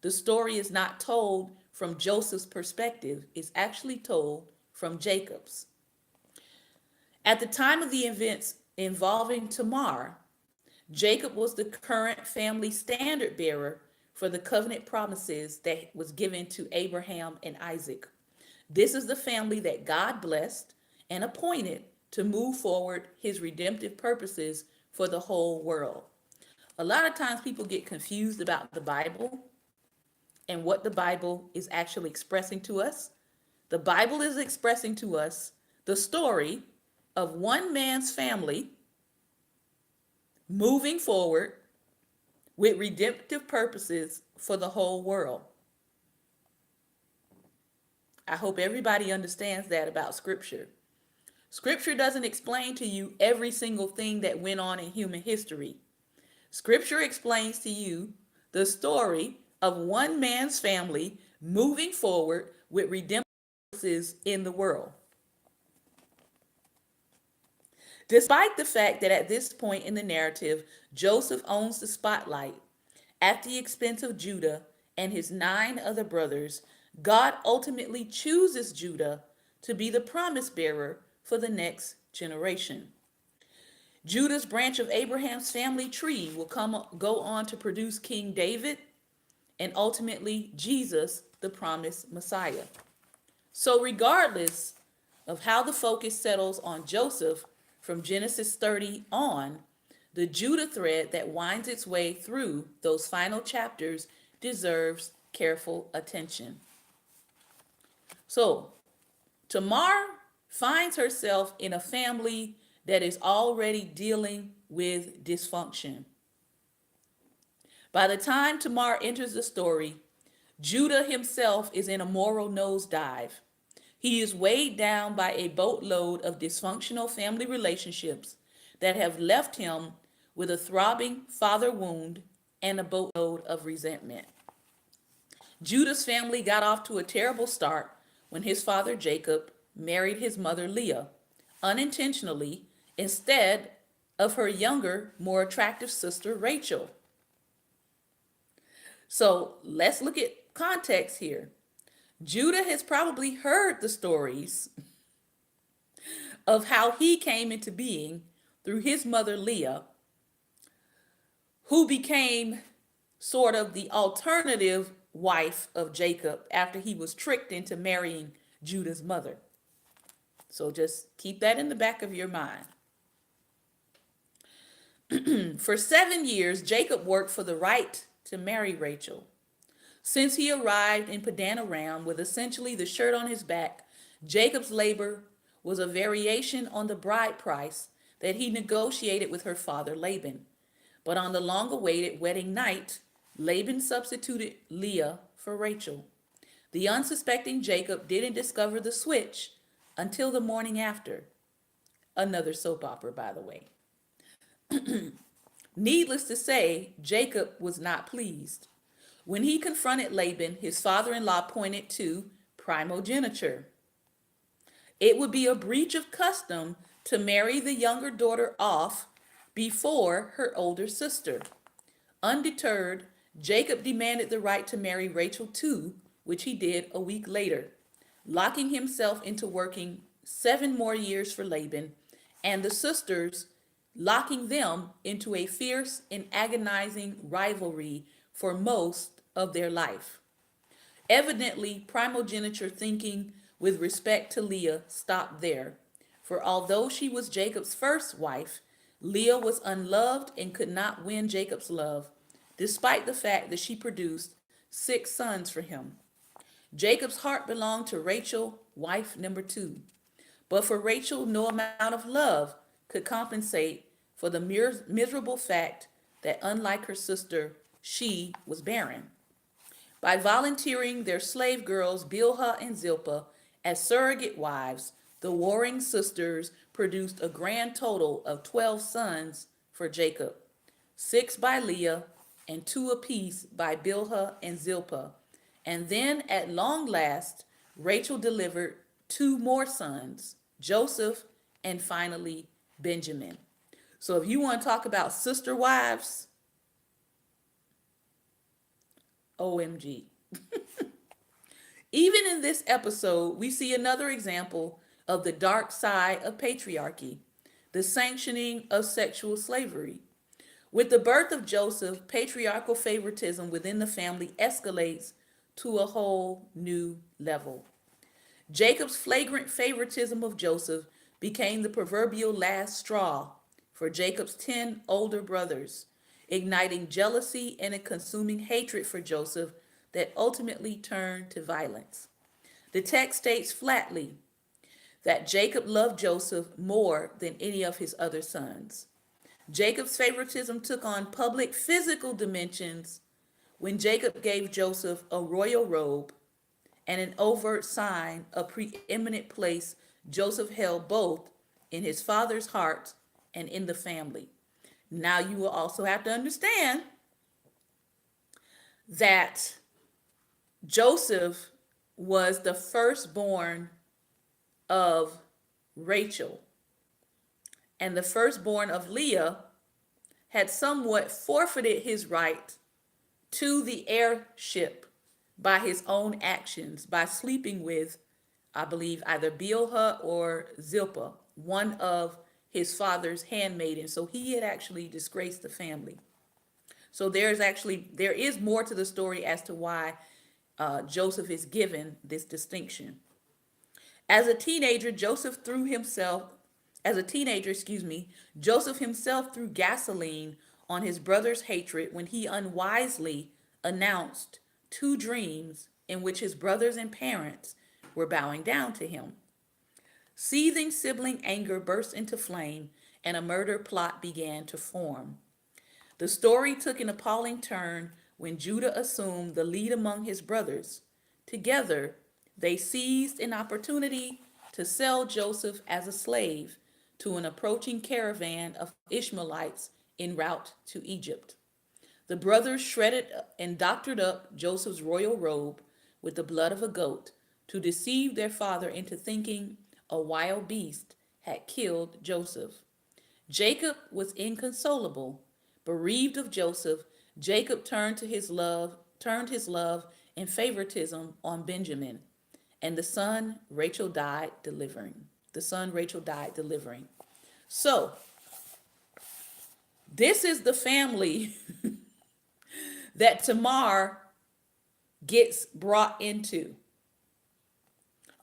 the story is not told from Joseph's perspective, it's actually told from Jacob's. At the time of the events involving Tamar, Jacob was the current family standard bearer for the covenant promises that was given to Abraham and Isaac. This is the family that God blessed and appointed to move forward his redemptive purposes for the whole world. A lot of times people get confused about the Bible and what the Bible is actually expressing to us. The Bible is expressing to us the story of one man's family moving forward with redemptive purposes for the whole world. I hope everybody understands that about Scripture. Scripture doesn't explain to you every single thing that went on in human history. Scripture explains to you the story of one man's family moving forward with redemptive purposes in the world. Despite the fact that at this point in the narrative, Joseph owns the spotlight at the expense of Judah and his 9 other brothers, God ultimately chooses Judah to be the promise bearer for the next generation. Judah's branch of Abraham's family tree will go on to produce King David and ultimately Jesus, the promised Messiah. So regardless of how the focus settles on Joseph from Genesis 30 on, the Judah thread that winds its way through those final chapters deserves careful attention. So, Tamar finds herself in a family that is already dealing with dysfunction. By the time Tamar enters the story, Judah himself is in a moral nosedive. He is weighed down by a boatload of dysfunctional family relationships that have left him with a throbbing father wound and a boatload of resentment. Judah's family got off to a terrible start when his father Jacob married his mother Leah, unintentionally, instead of her younger, more attractive sister Rachel. So let's look at context here. Judah has probably heard the stories of how he came into being through his mother Leah, who became sort of the alternative wife of Jacob after he was tricked into marrying Judah's mother. So just keep that in the back of your mind. For 7 years, Jacob worked for the right to marry Rachel. Since he arrived in Padan Aram with essentially the shirt on his back, Jacob's labor was a variation on the bride price that he negotiated with her father Laban. But on the long-awaited wedding night, Laban substituted Leah for Rachel. The unsuspecting Jacob didn't discover the switch until the morning after. Another soap opera, by the way. Needless to say, Jacob was not pleased. When he confronted Laban, his father in law pointed to primogeniture. It would be a breach of custom to marry the younger daughter off before her older sister. Undeterred, Jacob demanded the right to marry Rachel too, which he did a week later, locking himself into working 7 more years for Laban, and the sisters locking them into a fierce and agonizing rivalry for most of their life. Evidently, primogeniture thinking with respect to Leah stopped there, for although she was Jacob's first wife, Leah was unloved and could not win Jacob's love, despite the fact that she produced 6 sons for him. Jacob's heart belonged to Rachel, wife number 2. But for Rachel, no amount of love could compensate for the miserable fact that, unlike her sister, she was barren. By volunteering their slave girls, Bilhah and Zilpah, as surrogate wives, the warring sisters produced a grand total of 12 sons for Jacob, 6 by Leah and 2 apiece by Bilhah and Zilpah. And then at long last, Rachel delivered 2 more sons, Joseph and finally Benjamin. So if you want to talk about sister wives, OMG. Even in this episode, we see another example of the dark side of patriarchy, the sanctioning of sexual slavery. With the birth of Joseph, patriarchal favoritism within the family escalates to a whole new level. Jacob's flagrant favoritism of Joseph became the proverbial last straw for Jacob's 10 older brothers, igniting jealousy and a consuming hatred for Joseph that ultimately turned to violence. The text states flatly that Jacob loved Joseph more than any of his other sons. Jacob's favoritism took on public physical dimensions when Jacob gave Joseph a royal robe and an overt sign of preeminent place Joseph held both in his father's heart and in the family. Now you will also have to understand that Joseph was the firstborn of Rachel, and the firstborn of Leah had somewhat forfeited his right to the heirship by his own actions, by sleeping with, I believe, either Bilhah or Zilpah, one of his father's handmaidens. So he had actually disgraced the family. So there is more to the story as to why Joseph is given this distinction. As a teenager, Joseph himself threw gasoline on his brother's hatred when he unwisely announced 2 dreams in which his brothers and parents were bowing down to him. Seething sibling anger burst into flame, and a murder plot began to form. The story took an appalling turn when Judah assumed the lead among his brothers. Together, they seized an opportunity to sell Joseph as a slave to an approaching caravan of Ishmaelites en route to Egypt. The brothers shredded and doctored up Joseph's royal robe with the blood of a goat to deceive their father into thinking a wild beast had killed Joseph. Jacob was inconsolable. Bereaved of Joseph, Jacob turned his love and favoritism on Benjamin, and the son Rachel died delivering. So, this is the family that Tamar gets brought into.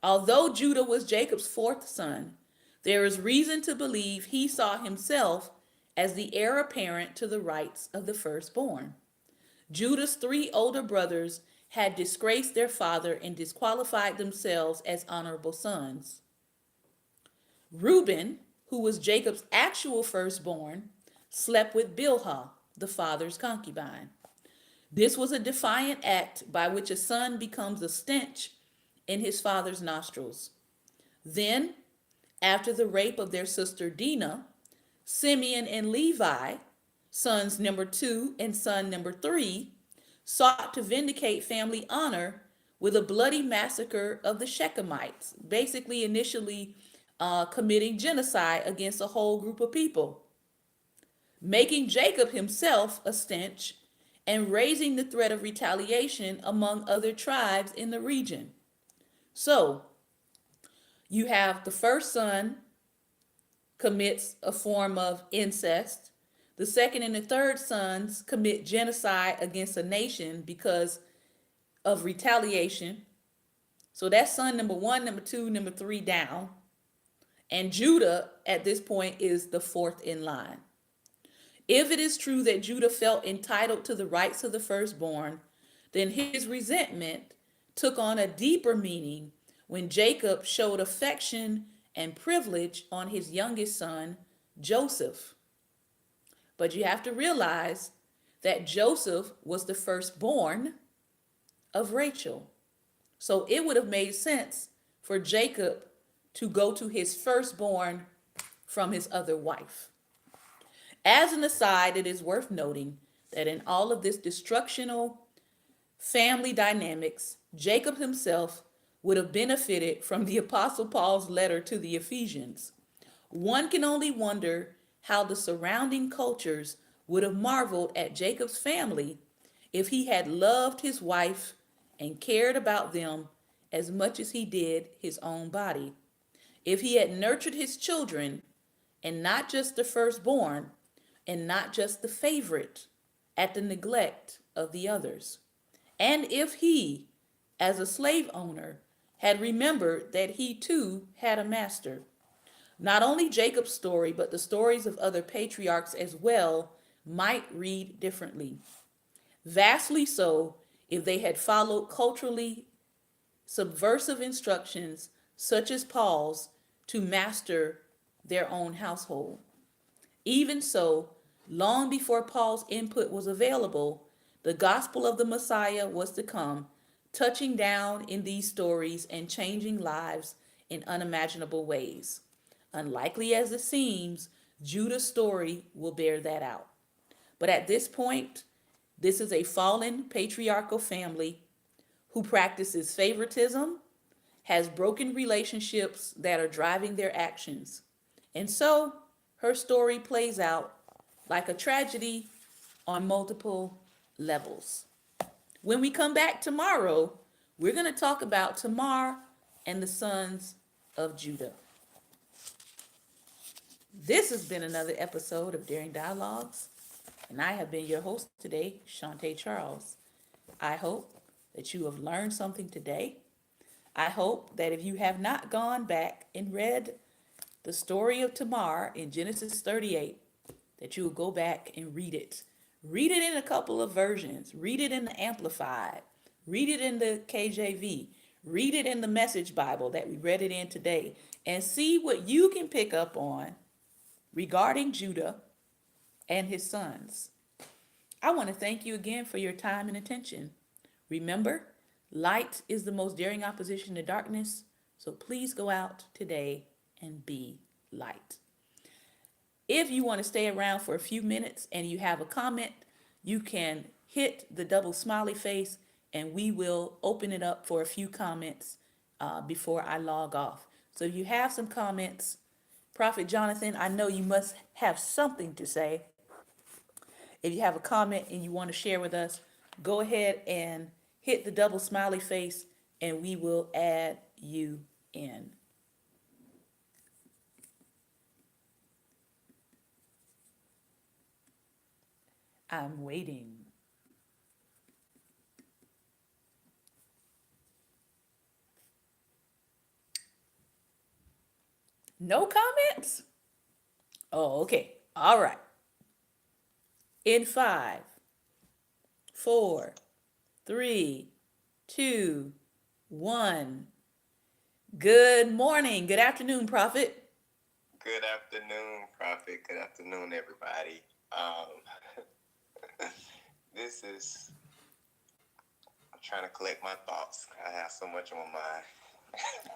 Although Judah was Jacob's 4th son, there is reason to believe he saw himself as the heir apparent to the rights of the firstborn. Judah's 3 older brothers had disgraced their father and disqualified themselves as honorable sons. Reuben, who was Jacob's actual firstborn, slept with Bilhah, the father's concubine. This was a defiant act by which a son becomes a stench in his father's nostrils. Then, after the rape of their sister Dinah, Simeon and Levi, sons number two and son number three, sought to vindicate family honor with a bloody massacre of the Shechemites, basically initially committing genocide against a whole group of people, making Jacob himself a stench and raising the threat of retaliation among other tribes in the region. So, you have the first son commits a form of incest. The second and the third sons commit genocide against a nation because of retaliation. So that's son number one, number two, number three down. And Judah at this point is the fourth in line. If it is true that Judah felt entitled to the rights of the firstborn, then his resentment took on a deeper meaning when Jacob showed affection and privilege on his youngest son, Joseph. But you have to realize that Joseph was the firstborn of Rachel. So it would have made sense for Jacob to go to his firstborn from his other wife. As an aside, it is worth noting that in all of this destructional family dynamics, Jacob himself would have benefited from the Apostle Paul's letter to the Ephesians. One can only wonder how the surrounding cultures would have marveled at Jacob's family if he had loved his wife and cared about them as much as he did his own body. If he had nurtured his children, and not just the firstborn, and not just the favorite, at the neglect of the others. And if he, as a slave owner, had remembered that he too had a master. Not only Jacob's story, but the stories of other patriarchs as well might read differently. Vastly so if they had followed culturally subversive instructions such as Paul's to master their own household. Even so, long before Paul's input was available, the gospel of the Messiah was to come, touching down in these stories and changing lives in unimaginable ways. Unlikely as it seems, Judah's story will bear that out. But at this point, this is a fallen patriarchal family who practices favoritism, has broken relationships that are driving their actions. And so her story plays out like a tragedy on multiple levels. When we come back tomorrow, we're going to talk about Tamar and the sons of Judah. This has been another episode of Daring Dialogues, and I have been your host today, Shantae Charles. I hope that you have learned something today. I hope that if you have not gone back and read the story of Tamar in Genesis 38, that you will go back and read it. Read it in a couple of versions. Read it in the Amplified. Read it in the KJV. Read it in the Message Bible that we read it in today, and see what you can pick up on regarding Judah and his sons. I want to thank you again for your time and attention. Remember, light is the most daring opposition to darkness, so please go out today and be light. If you want to stay around for a few minutes and you have a comment, you can hit the double smiley face and we will open it up for a few comments before I log off. So if you have some comments, Prophet Jonathan, I know you must have something to say. If you have a comment and you want to share with us, go ahead and hit the double smiley face and we will add you in. I'm waiting. No comments? Oh, okay. All right. In 5, 4, 3, 2, 1. Good morning. Good afternoon, Prophet. Good afternoon, Prophet. Good afternoon, everybody. This is trying to collect my thoughts. I have so much on my mind.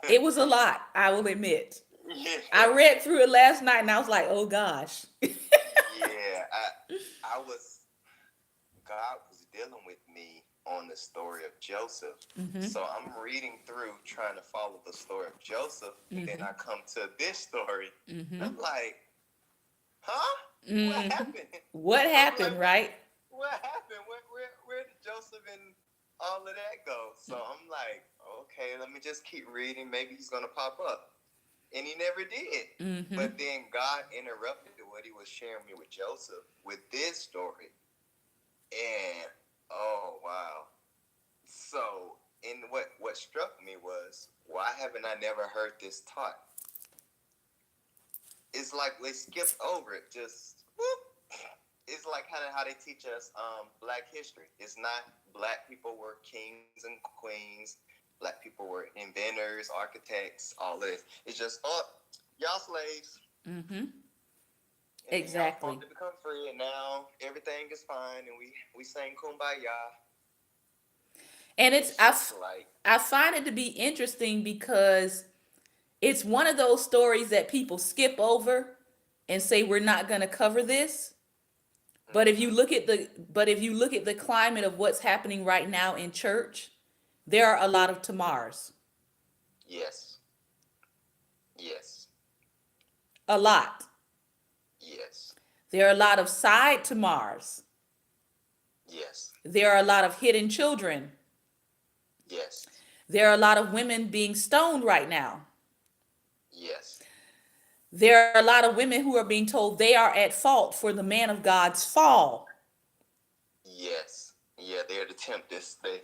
It was a lot, I will admit. Yeah. I read through it last night and I was like, oh gosh. Yeah. God was dealing with me on the story of Joseph. Mm-hmm. So I'm reading through trying to follow the story of Joseph. And then Mm-hmm. I come to this story. Mm-hmm. I'm like, huh? What Mm-hmm. happened? What I'm happened, like, right? what happened? Where did Joseph and all of that go? So I'm like, okay, let me just keep reading. Maybe he's going to pop up. And he never did. Mm-hmm. But then God interrupted what he was sharing me with Joseph with this story. And oh wow. So and what struck me was, why haven't I never heard this taught? It's like they skipped over it. Just whoop. It's like kind of how they teach us black history. It's not black people were kings and queens. Black people were inventors, architects, all this. It's just, oh, y'all slaves. Mm-hmm. And Exactly. y'all fought to become free, and now everything is fine, and we sing kumbaya. And It's just like, I find it to be interesting because it's one of those stories that people skip over and say we're not going to cover this. But if you look at the climate of what's happening right now in church, there are a lot of Tamars. yes, yes, A lot. yes, There are a lot of side Tamars. yes, There are a lot of hidden children. yes, There are a lot of women being stoned right now. yes, There are a lot of women who are being told they are at fault for the man of God's fall. yes. Yeah, they're the tempters. The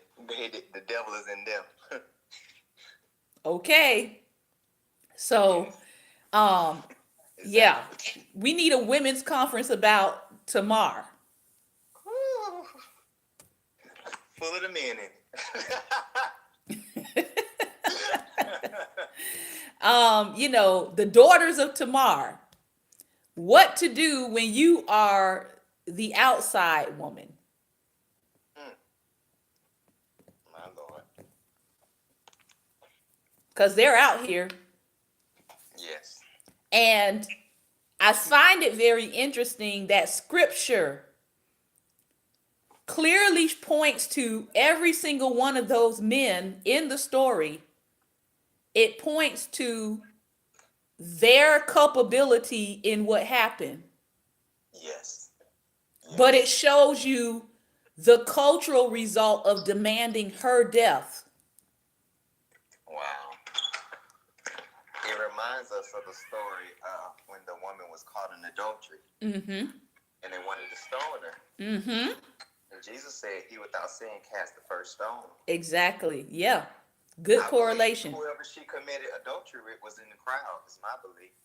devil is in them. Okay. So, um, yeah, Exactly. we need a women's conference about Tamar. Whew. Full of the men in it. The daughters of Tamar. What to do when you are the outside woman? My Lord. Because they're out here. Yes. And I find it very interesting that scripture clearly points to every single one of those men in the story. It points to their culpability in what happened. Yes. But it shows you the cultural result of demanding her death. Wow. It reminds us of the story when the woman was caught in adultery. Mm-hmm. And they wanted to stone her. Mm-hmm. And Jesus said, he without sin cast the first stone. Exactly. Yeah. Good correlation. Whoever she committed adultery with was in the crowd, is my belief.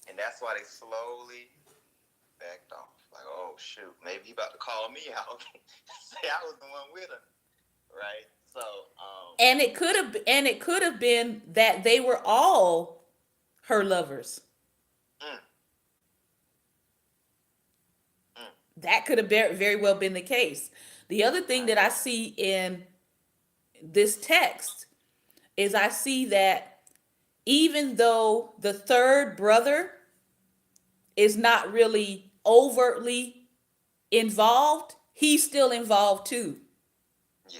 And that's why they slowly backed off. Like, oh shoot, maybe he about to call me out. Say I was the one with her. Right? So And it could have been that they were all her lovers. That could have very well been the case. The other thing that I see in this text is I see that even though the third brother is not really overtly involved, he's still involved too. yeah.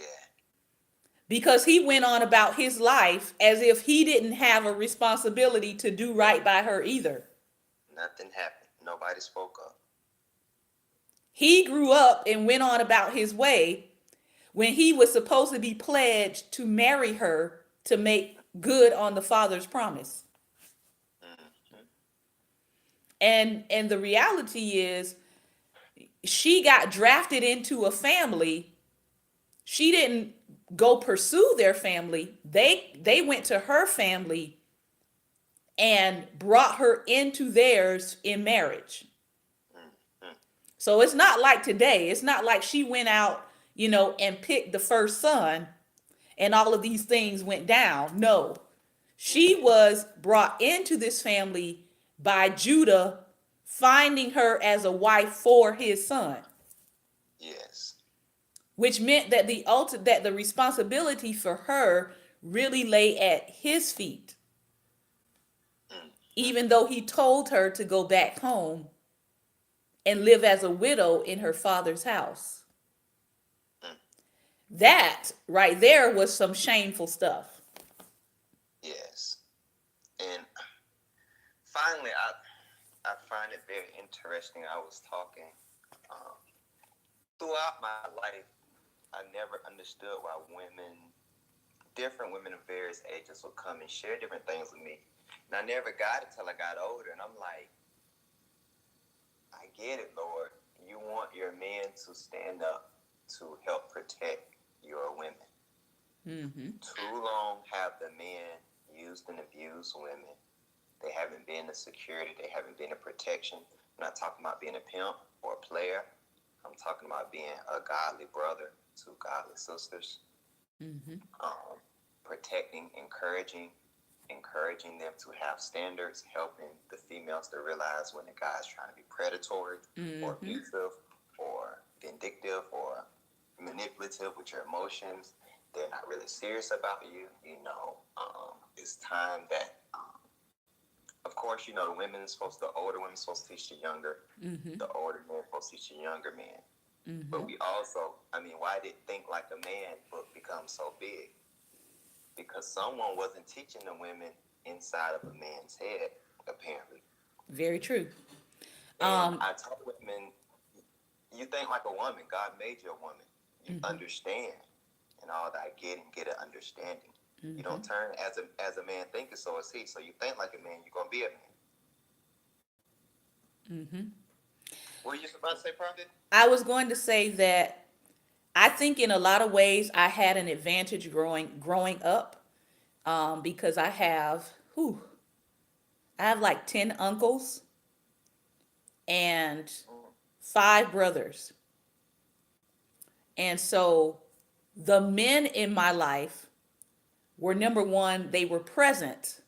Because he went on about his life as if he didn't have a responsibility to do right by her either. Nothing happened. Nobody spoke up. He grew up and went on about his way when he was supposed to be pledged to marry her to make good on the father's promise. Mm-hmm. And the reality is she got drafted into a family. She didn't go pursue their family. They went to her family and brought her into theirs in marriage. Mm-hmm. So it's not like today. It's not like she went out, and picked the first son and all of these things went down. No, she was brought into this family by Judah, finding her as a wife for his son. Yes. which meant that the responsibility for her really lay at his feet, mm, even though he told her to go back home and live as a widow in her father's house. mm. That right there was some shameful stuff. Yes. And finally, I find it very interesting. I was talking um, throughout my life. I never understood why different women of various ages would come and share different things with me. And I never got it till I got older. And I'm like, I get it, Lord. You want your men to stand up to help protect your women. Mm-hmm. Too long have the men used and abused women. They haven't been a security. They haven't been a protection. I'm not talking about being a pimp or a player. I'm talking about being a godly brother to godly sisters. Mm-hmm. Protecting, encouraging them to have standards, helping the females to realize when the guy's trying to be predatory or abusive or vindictive or manipulative with your emotions. They're not really serious about you. It's time that, of course, the older women supposed to teach the younger. Mm-hmm. The older men supposed to teach the younger men. Mm-hmm. But we also, why did Think Like a Man book become so big? Because someone wasn't teaching the women inside of a man's head, apparently. Very true. And I told women, you think like a woman. God made you a woman. You understand. And all that I get an understanding. Mm-hmm. You don't turn as a man thinking, so is he. So you think like a man, you're going to be a man. Mm-hmm. What were you about to say, Prophet? I was going to say that I think in a lot of ways I had an advantage growing up, because I have like 10 uncles and 5 brothers. And so the men in my life were, number one, they were present.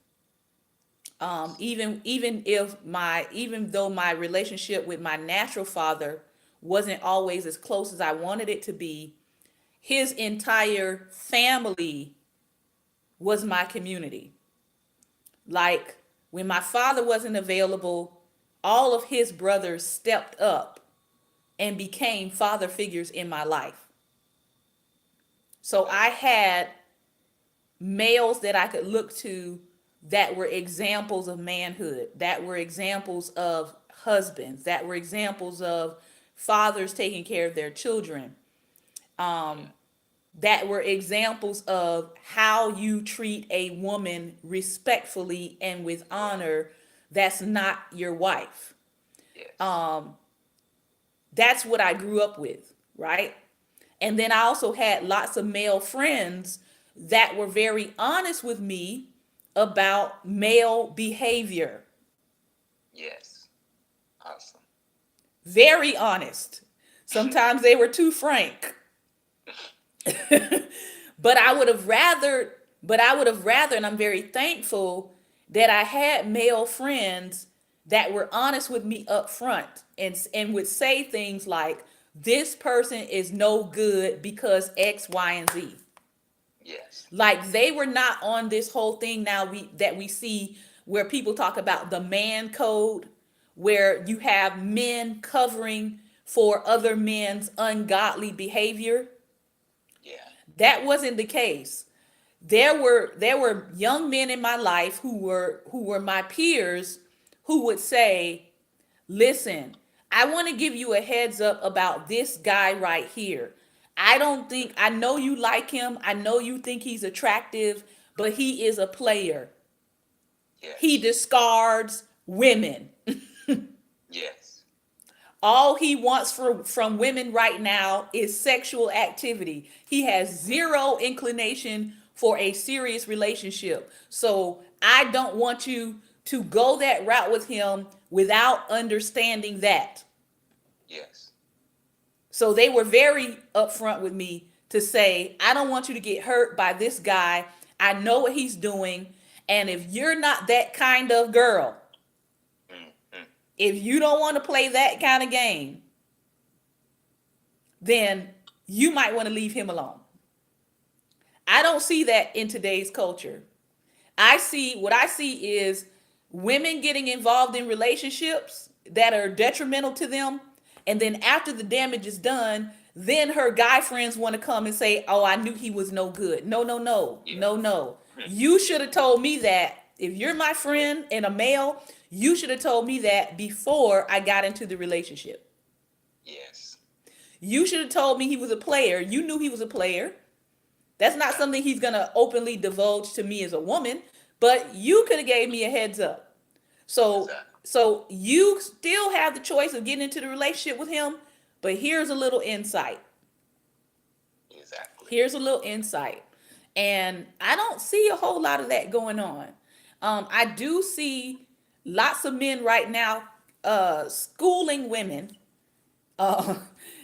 Even though my relationship with my natural father wasn't always as close as I wanted it to be, his entire family was my community. Like, when my father wasn't available, all of his brothers stepped up and became father figures in my life. So I had males that I could look to that were examples of manhood, that were examples of husbands, that were examples of fathers taking care of their children, that were examples of how you treat a woman respectfully and with honor that's not your wife. Yes. That's what I grew up with, right? And then I also had lots of male friends that were very honest with me about male behavior. Yes. Awesome. Very honest. Sometimes they were too frank. But I would have rather, and I'm very thankful that I had male friends that were honest with me up front and would say things like, this person is no good because X, Y, and Z. Yes. Like, they were not on this whole thing now that we see where people talk about the man code, where you have men covering for other men's ungodly behavior. Yeah. That wasn't the case. There were young men in my life who were my peers who would say, listen, I want to give you a heads up about this guy right here. I know you like him. I know you think he's attractive, but he is a player. Yes. He discards women. Yes. All he wants from women right now is sexual activity. He has zero inclination for a serious relationship. So I don't want you to go that route with him without understanding that. Yes. So they were very upfront with me to say, I don't want you to get hurt by this guy. I know what he's doing. And if you're not that kind of girl, Mm-hmm. if you don't want to play that kind of game, then you might want to leave him alone. I don't see that in today's culture. What I see is women getting involved in relationships that are detrimental to them. And then after the damage is done, then her guy friends want to come and say, oh, I knew he was no good. No, no, no, Yeah. no, no. You should have told me that. If you're my friend and a male, you should have told me that before I got into the relationship. Yes. You should have told me he was a player. You knew he was a player. That's not something he's going to openly divulge to me as a woman, but you could have gave me a heads up. So Exactly. so you still have the choice of getting into the relationship with him, but here's a little insight. Exactly. Here's a little insight. And I don't see a whole lot of that going on. I do see lots of men right now schooling women, uh,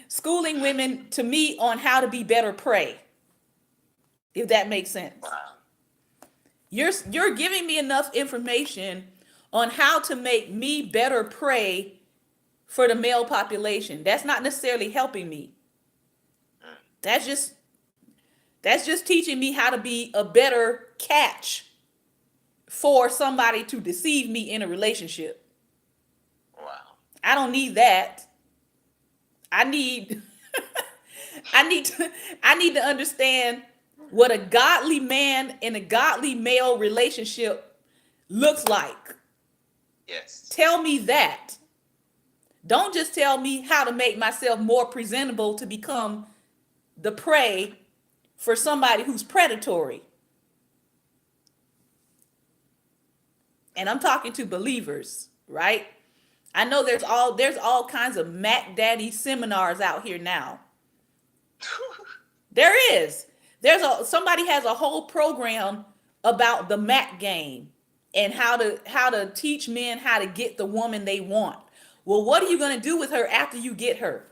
schooling women to me on how to be better prey, if that makes sense. Wow. You're giving me enough information on how to make me better prey for the male population. That's not necessarily helping me. That's just teaching me how to be a better catch for somebody to deceive me in a relationship. Wow. I don't need that. I need I need to understand what a godly man and a godly male relationship looks like. Yes. Tell me that. Don't just tell me how to make myself more presentable to become the prey for somebody who's predatory. And I'm talking to believers, right? I know there's all kinds of Mac Daddy seminars out here now. There is. Somebody has a whole program about the Mac game and how to teach men how to get the woman they want. Well, what are you going to do with her after you get her?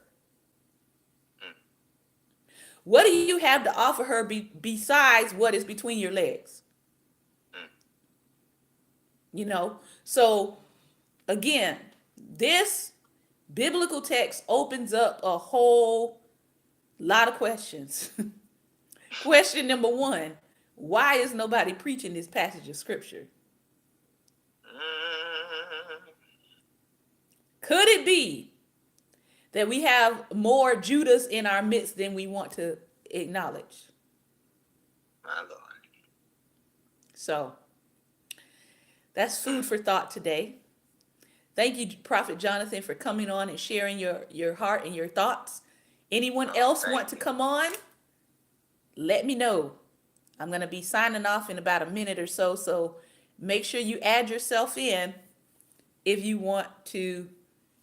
What do you have to offer her besides what is between your legs? So again, this biblical text opens up a whole lot of questions. Question number 1, why is nobody preaching this passage of scripture? Could it be that we have more Judas in our midst than we want to acknowledge? My Lord. So that's food for thought today. Thank you, Prophet Jonathan, for coming on and sharing your heart and your thoughts. Anyone else want to come on? Let me know. I'm going to be signing off in about a minute or so, so make sure you add yourself in if you want to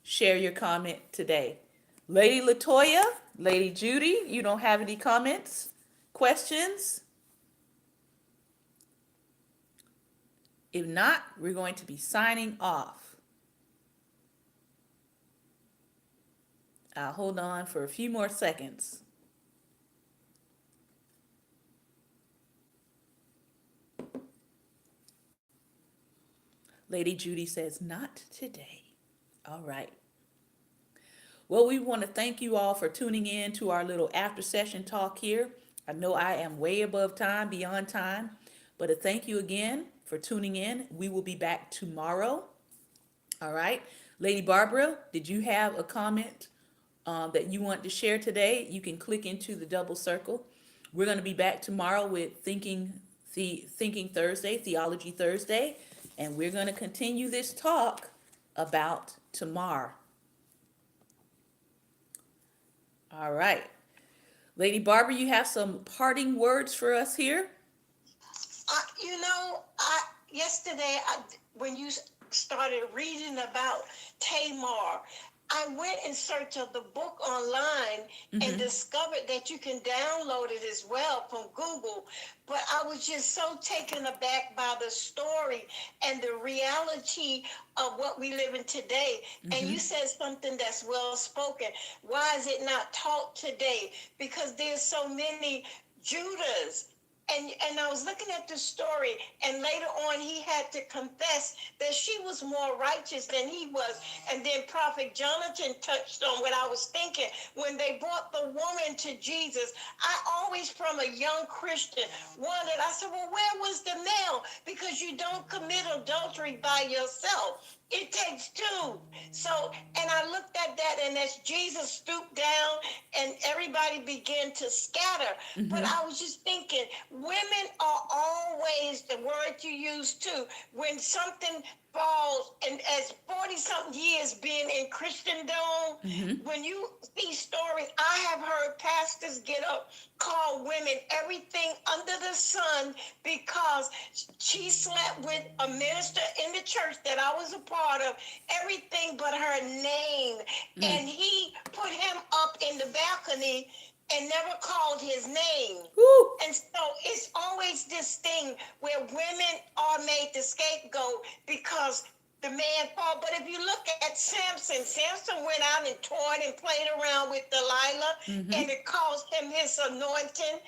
share your comment today. Lady Latoya, Lady Judy, you don't have any comments, questions? If not, we're going to be signing off. I'll hold on for a few more seconds. Lady Judy says, not today. All right. Well, we want to thank you all for tuning in to our little after session talk here. I know I am way above time, beyond time, but a thank you again for tuning in. We will be back tomorrow. All right. Lady Barbara, did you have a comment that you want to share today? You can click into the double circle. We're going to be back tomorrow with Thinking Thursday, Theology Thursday, and we're going to continue this talk about Tamar. All right. Lady Barbara, you have some parting words for us here? Yesterday, when you started reading about Tamar, I went in search of the book online and discovered that you can download it as well from Google. But I was just so taken aback by the story and the reality of what we live in today. And you said something that's well spoken. Why is it not taught today? Because there's so many Judas And I was looking at the story, and later on he had to confess that she was more righteous than he was. And then Prophet Jonathan touched on what I was thinking. When they brought the woman to Jesus, I always, from a young Christian, wondered, I said, well, where was the male? Because you don't commit adultery by yourself. It takes two. So, and I looked at that, and as Jesus stooped down and everybody began to scatter. But I was just thinking, women are always, the word you use too, when something falls, and as 40-something years being in Christendom, when you see stories, I have heard pastors get up, call women everything under the sun because she slept with a minister in the church that I was a part of, everything but her name. And he put him up in the balcony and never called his name. Woo. And so it's always this thing where women are made the scapegoat because the man fall. But if you look at Samson, Samson went out and toyed and played around with Delilah, and it caused him his anointing.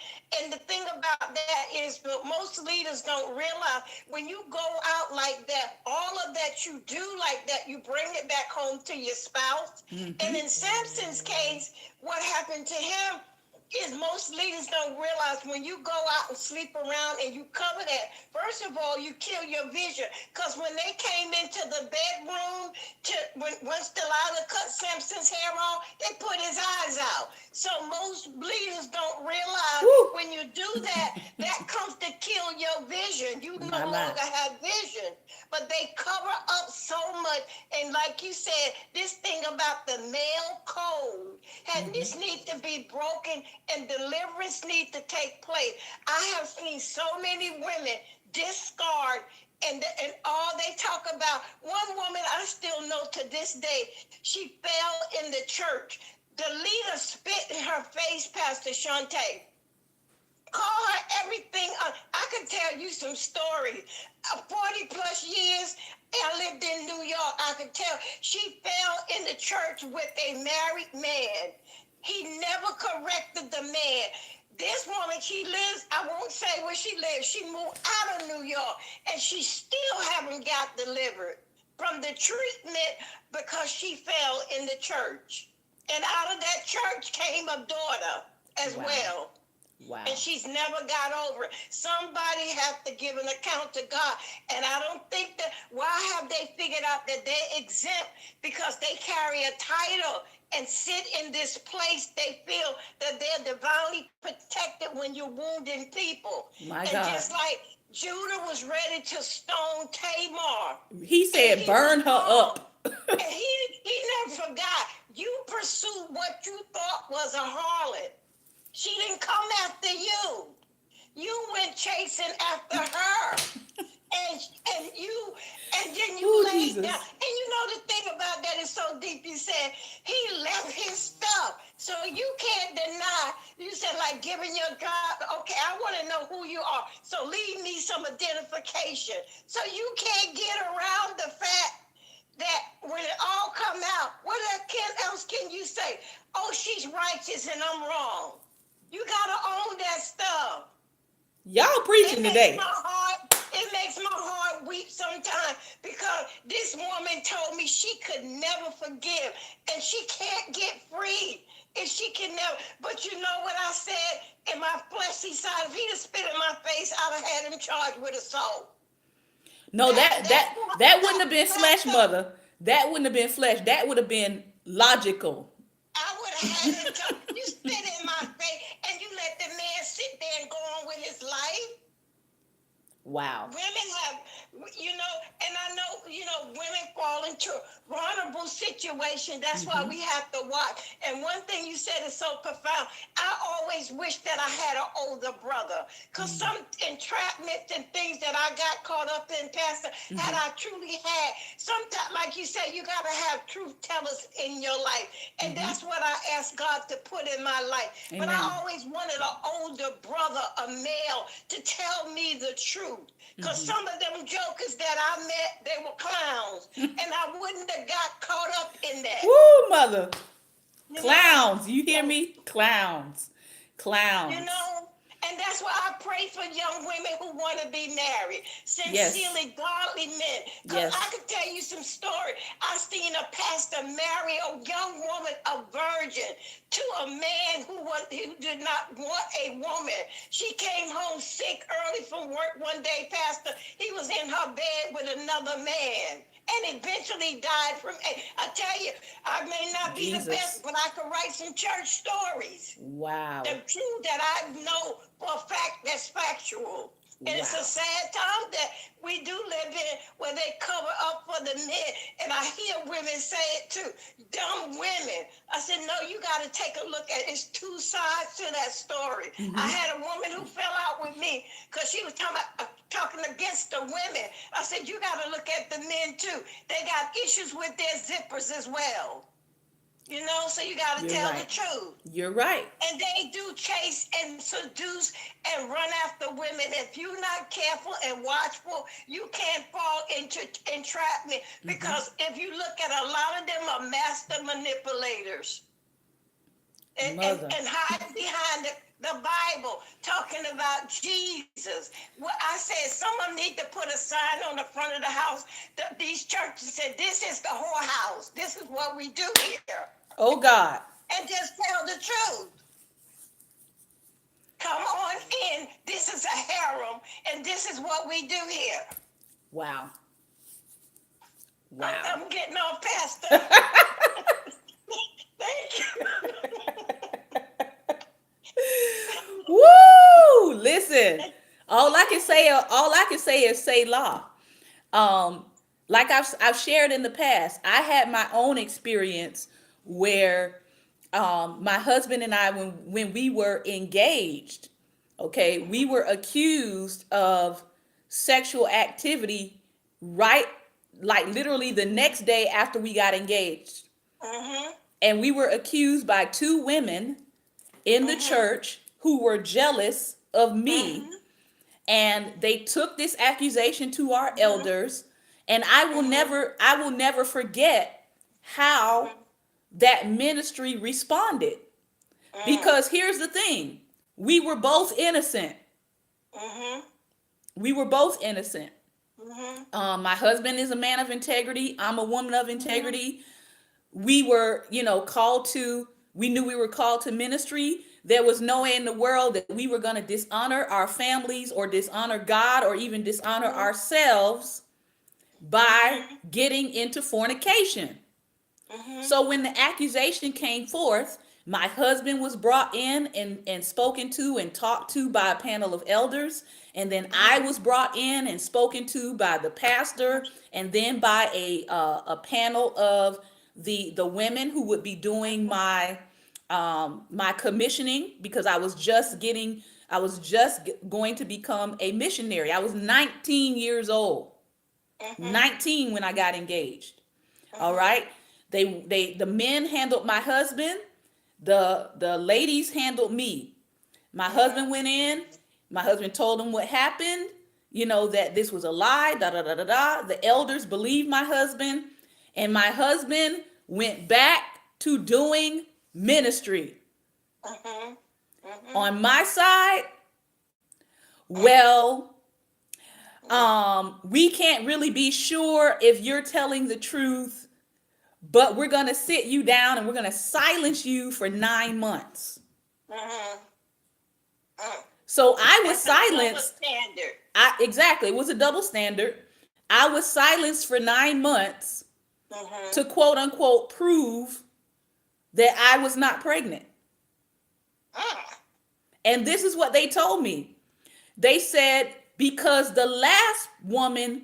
And the thing about that is, most leaders don't realize when you go out like that, all of that you do like that, you bring it back home to your spouse. And in Samson's case, what happened to him is most leaders don't realize when you go out and sleep around and you cover that, first of all, you kill your vision. Because when they came into the bedroom, once Delilah cut Samson's hair off, they put his eyes out. So most leaders don't realize when you do that, that comes to kill your vision. You no longer have vision. But they cover up so much. And like you said, this thing about the male code, and this needs to be broken, and deliverance needs to take place. I have seen so many women discard, and all they talk about. One woman I still know to this day, she fell in the church. The leader spit in her face, Pastor Shante. Call her everything. I could tell you some stories. 40 plus years, I lived in New York. I could tell she fell in the church with a married man. He never corrected the man. This woman, she lives, I won't say where she lives. She moved out of New York, and she still haven't got delivered from the treatment because she fell in the church. And out of that church came a daughter as well. Wow. And she's never got over it. Somebody has to give an account to God. And I don't think that, why have they figured out that they're exempt? Because they carry a title and sit in this place. They feel that they're divinely protected when you're wounding people. My and God. just like Judah was ready to stone Tamar. He said, burn her up. And he never forgot. You pursued what you thought was a harlot. She didn't come after you. You went chasing after her. And then you laid Jesus. down. And you know the thing about that is so deep. You said he left his stuff. So you can't deny. You said like giving your God, okay, I want to know who you are. So leave me some identification. So you can't get around the fact that when it all come out, what else can you say? Oh, she's righteous and I'm wrong. You gotta own that stuff. Y'all preaching today. It makes my heart weep sometimes because this woman told me she could never forgive and she can't get free. And she can never. But you know what I said in my fleshy side? If he'd have spit in my face, I'd have had him charged with assault. No, that wouldn't have been flesh, mother. That wouldn't have been flesh. That would have been logical. I would have had him charged. You spit in my face and you let the man sit there and go on with his life. Wow. Women have, and I know, women fall into vulnerable situations. That's why we have to watch. And one thing you said is so profound. I always wish that I had an older brother because some entrapments and things that I got caught up in, Pastor, had I truly had, sometimes, like you said, you got to have truth tellers in your life. And that's what I asked God to put in my life. Amen. But I always wanted an older brother, a male, to tell me the truth. Because some of them jokers that I met, they were clowns. And I wouldn't have got caught up in that. Woo, mother. Clowns. You hear me? Clowns. And And that's why I pray for young women who want to be married, sincerely godly men. Because Yes. I could tell you some story. I seen a pastor marry a young woman, a virgin, to a man who did not want a woman. She came home sick early from work one day, Pastor. He was in her bed with another man. And eventually died from AIDS. I tell you, I may not be Jesus. the best, but I could write some church stories. Wow. The truth that I know for a fact that's factual. And it's Wow. a sad time that we do live in where they cover up for the men. And I hear women say it too. Dumb women. I said, no, you got to take a look at it. It's two sides to that story. I had a woman who fell out with me because she was talking against the women. I said, you got to look at the men too. They got issues with their zippers as well. You know, so you got to You're tell right. the truth. You're right. And they do chase and seduce and run after women. If you're not careful and watchful, you can't fall into entrapment. Because if you look at a lot of them are master manipulators. And Mother. hide behind the Bible, talking about Jesus. Well, I said some of them need to put a sign on the front of the house. These churches said, this is the whorehouse. This is what we do here. Oh God. And just tell the truth. Come on in. This is a harem, and this is what we do here. Wow. Wow. I'm getting off, Pastor. Thank you. Woo! Listen, all I can say is say law. Like I've shared in the past, I had my own experience where my husband and I, when we were engaged, okay, we were accused of sexual activity right, like literally the next day after we got engaged. And we were accused by two women in the church who were jealous of me. And they took this accusation to our elders. And I will never forget how that ministry responded. Because here's the thing. We were both innocent. We were both innocent. My husband is a man of integrity. I'm a woman of integrity. We were, we knew we were called to ministry. There was no way in the world that we were going to dishonor our families or dishonor God or even dishonor ourselves by getting into fornication. So when the accusation came forth, my husband was brought in and spoken to and talked to by a panel of elders. And then I was brought in and spoken to by the pastor, and then by a panel of the women who would be doing my commissioning, because I was just going to become a missionary. I was 19 years old, 19 when I got engaged. All right. The men handled my husband. The ladies handled me. My husband went in. My husband told them what happened, that this was a lie, da, da, da, da, da. The elders believed my husband, and my husband went back to doing ministry. On my side, well, we can't really be sure if you're telling the truth, but we're going to sit you down and we're going to silence you for 9 months. So I was silenced. Exactly. It was a double standard. I was silenced for 9 months to quote unquote prove that I was not pregnant. And this is what they told me. They said, because the last woman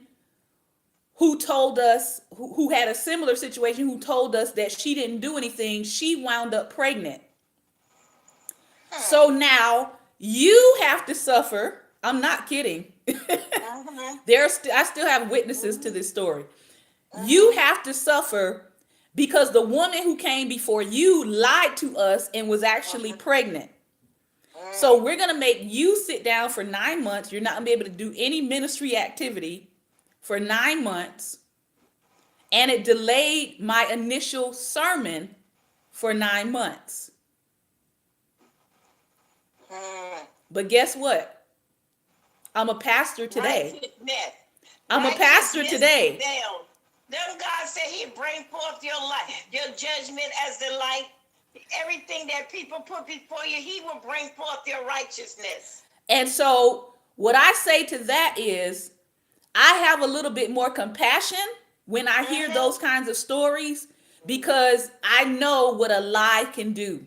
who told us, who had a similar situation, who told us that she didn't do anything, she wound up pregnant. So now you have to suffer. I'm not kidding. I still have witnesses to this story. You have to suffer because the woman who came before you lied to us and was actually pregnant. So we're going to make you sit down for 9 months. You're not going to be able to do any ministry activity for 9 months. And it delayed my initial sermon for 9 months. But guess what? I'm a pastor today. Righteousness. I'm a pastor Righteousness today. prevailed. Then God said he'd bring forth your light, your judgment as the light. Everything that people put before you, he will bring forth your righteousness. And so what I say to that is I have a little bit more compassion when I hear those kinds of stories because I know what a lie can do.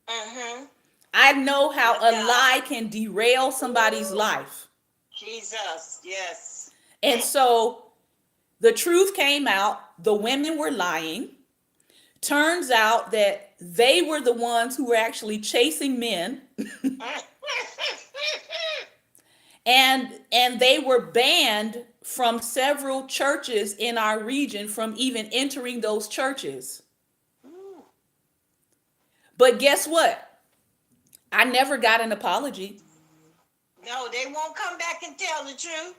Mm-hmm. I know how My a God. lie can derail somebody's life. Jesus, yes. And so the truth came out, the women were lying. Turns out that they were the ones who were actually chasing men and they were banned from several churches in our region from even entering those churches. But guess what? I never got an apology. No, they won't come back and tell the truth.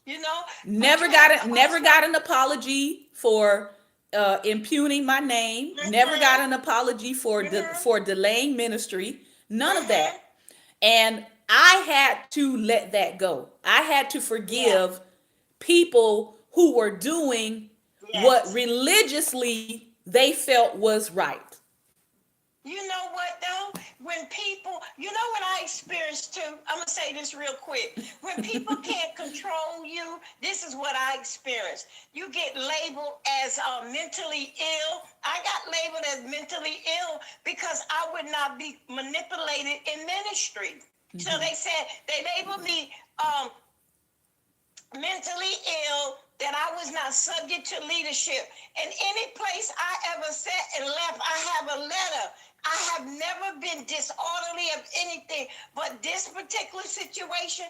You know, Never got an apology for impugning my name. Never got an apology for for delaying ministry. None of that. And I had to let that go. I had to forgive people who were doing what religiously they felt was right. You know what though? When people, you know what I experienced too? I'm gonna say this real quick. When people can't control you, this is what I experienced. You get labeled as mentally ill. I got labeled as mentally ill because I would not be manipulated in ministry. So they said, they labeled me mentally ill, that I was not subject to leadership. And any place I ever sat and left, I have a letter. I have never been disorderly of anything, but this particular situation,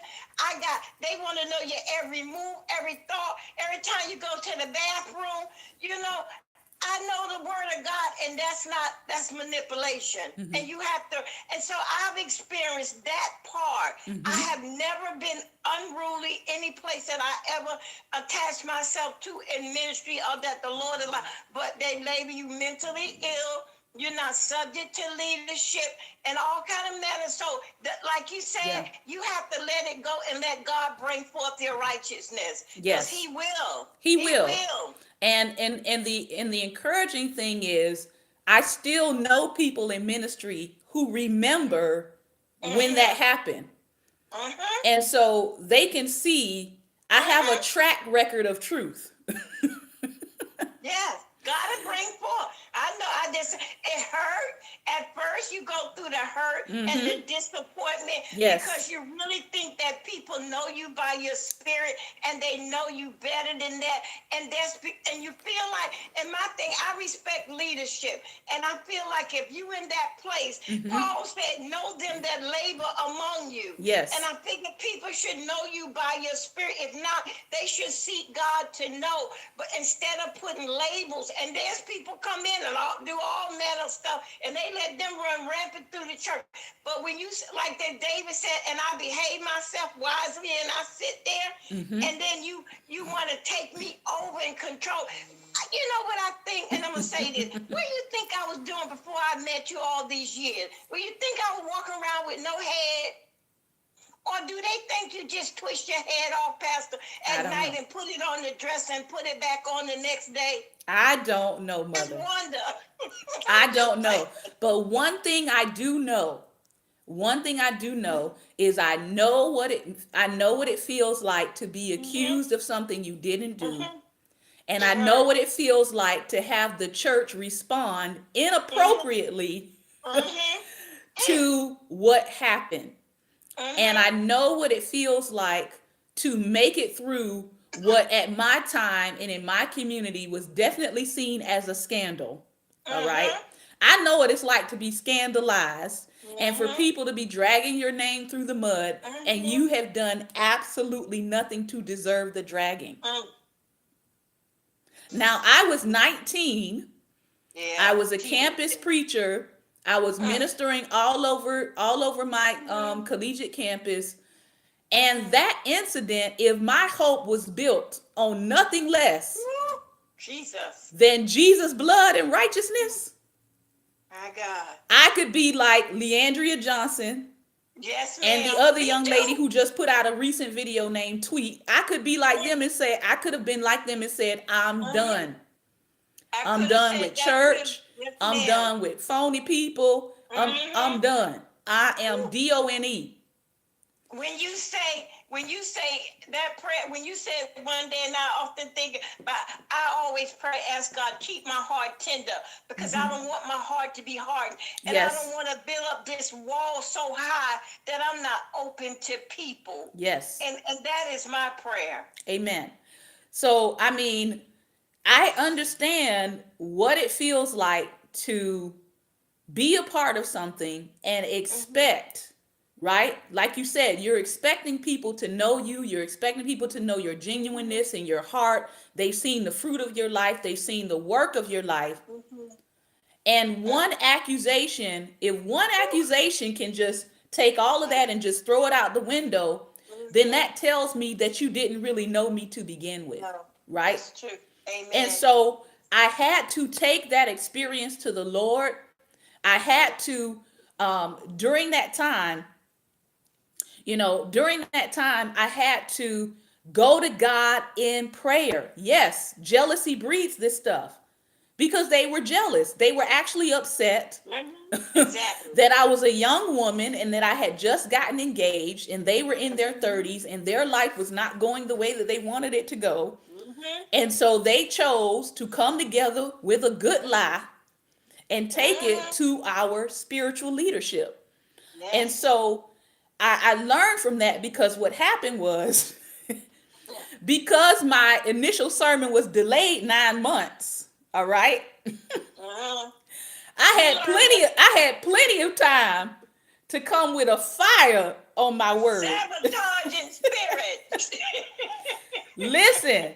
they want to know your every move, every thought, every time you go to the bathroom, you know, I know the word of God, and that's manipulation. And you have to, and so I've experienced that part. I have never been unruly any place that I ever attached myself to in ministry or that the Lord allowed, but they label you mentally ill. You're not subject to leadership and all kind of matters. So, like you said, you have to let it go and let God bring forth your righteousness. Yes, He will. He will. And the encouraging thing is, I still know people in ministry who remember when that happened, and so they can see I have a track record of truth. Yes. Gotta bring forth. I know. It hurt. At first, you go through the hurt and the disappointment because you really think that people know you by your spirit and they know you better than that. And you feel like, and my thing, I respect leadership. And I feel like if you in that place, Paul said, know them that labor among you. Yes. And I think that people should know you by your spirit. If not, they should seek God to know. But instead of putting labels, and there's people come in and do all manner of stuff, and they let them run rampant through the church. But when you, like that David said, and I behave myself wisely, and I sit there, and then you want to take me over and control. You know what I think, and I'm going to say this. What do you think I was doing before I met you all these years? Well, you think I was walking around with no head? Or do they think you just twist your head off, Pastor, at night and put it on the dresser and put it back on the next day? I don't know, Mother. Just wonder. I don't know. But one thing I do know is I know what it feels like to be accused of something you didn't do. And I know what it feels like to have the church respond inappropriately to what happened. And I know what it feels like to make it through what at my time and in my community was definitely seen as a scandal. All right. I know what it's like to be scandalized and for people to be dragging your name through the mud, and you have done absolutely nothing to deserve the dragging. Now, I was 19. I was a campus preacher. I was ministering all over my collegiate campus. And that incident, if my hope was built on nothing less than Jesus' blood and righteousness, my God, I could be like Leandria Johnson Yes, And the ma'am. other Me young too. lady who just put out a recent video named Tweet, I could be like them and say, I could have been like them and said, I'm done. I I'm could have done said with that too. church. Yes, I'm ma'am. done with phony people. I'm done. I am DONE. When you say that prayer, when you said one day, and I often think about, I always pray, ask God, keep my heart tender, because I don't want my heart to be hard, and I Yes. don't want to build up this wall so high that I'm not open to people. Yes. And that is my prayer. Amen. So, I mean, I understand what it feels like to be a part of something and expect, right? Like you said, you're expecting people to know you. You're expecting people to know your genuineness and your heart. They've seen the fruit of your life. They've seen the work of your life. And one accusation, if one accusation can just take all of that and just throw it out the window, then that tells me that you didn't really know me to begin with, No, right? that's true. Amen. And so I had to take that experience to the Lord. I had to, during that time, I had to go to God in prayer. Yes, jealousy breeds this stuff because they were jealous. They were actually upset Exactly. that I was a young woman and that I had just gotten engaged and they were in their 30s and their life was not going the way that they wanted it to go. And so they chose to come together with a good lie and take it to our spiritual leadership. Yes. And so I learned from that because what happened was because my initial sermon was delayed 9 months, all right? I had plenty of time to come with a fire on my word. Sabotaging spirit. Listen,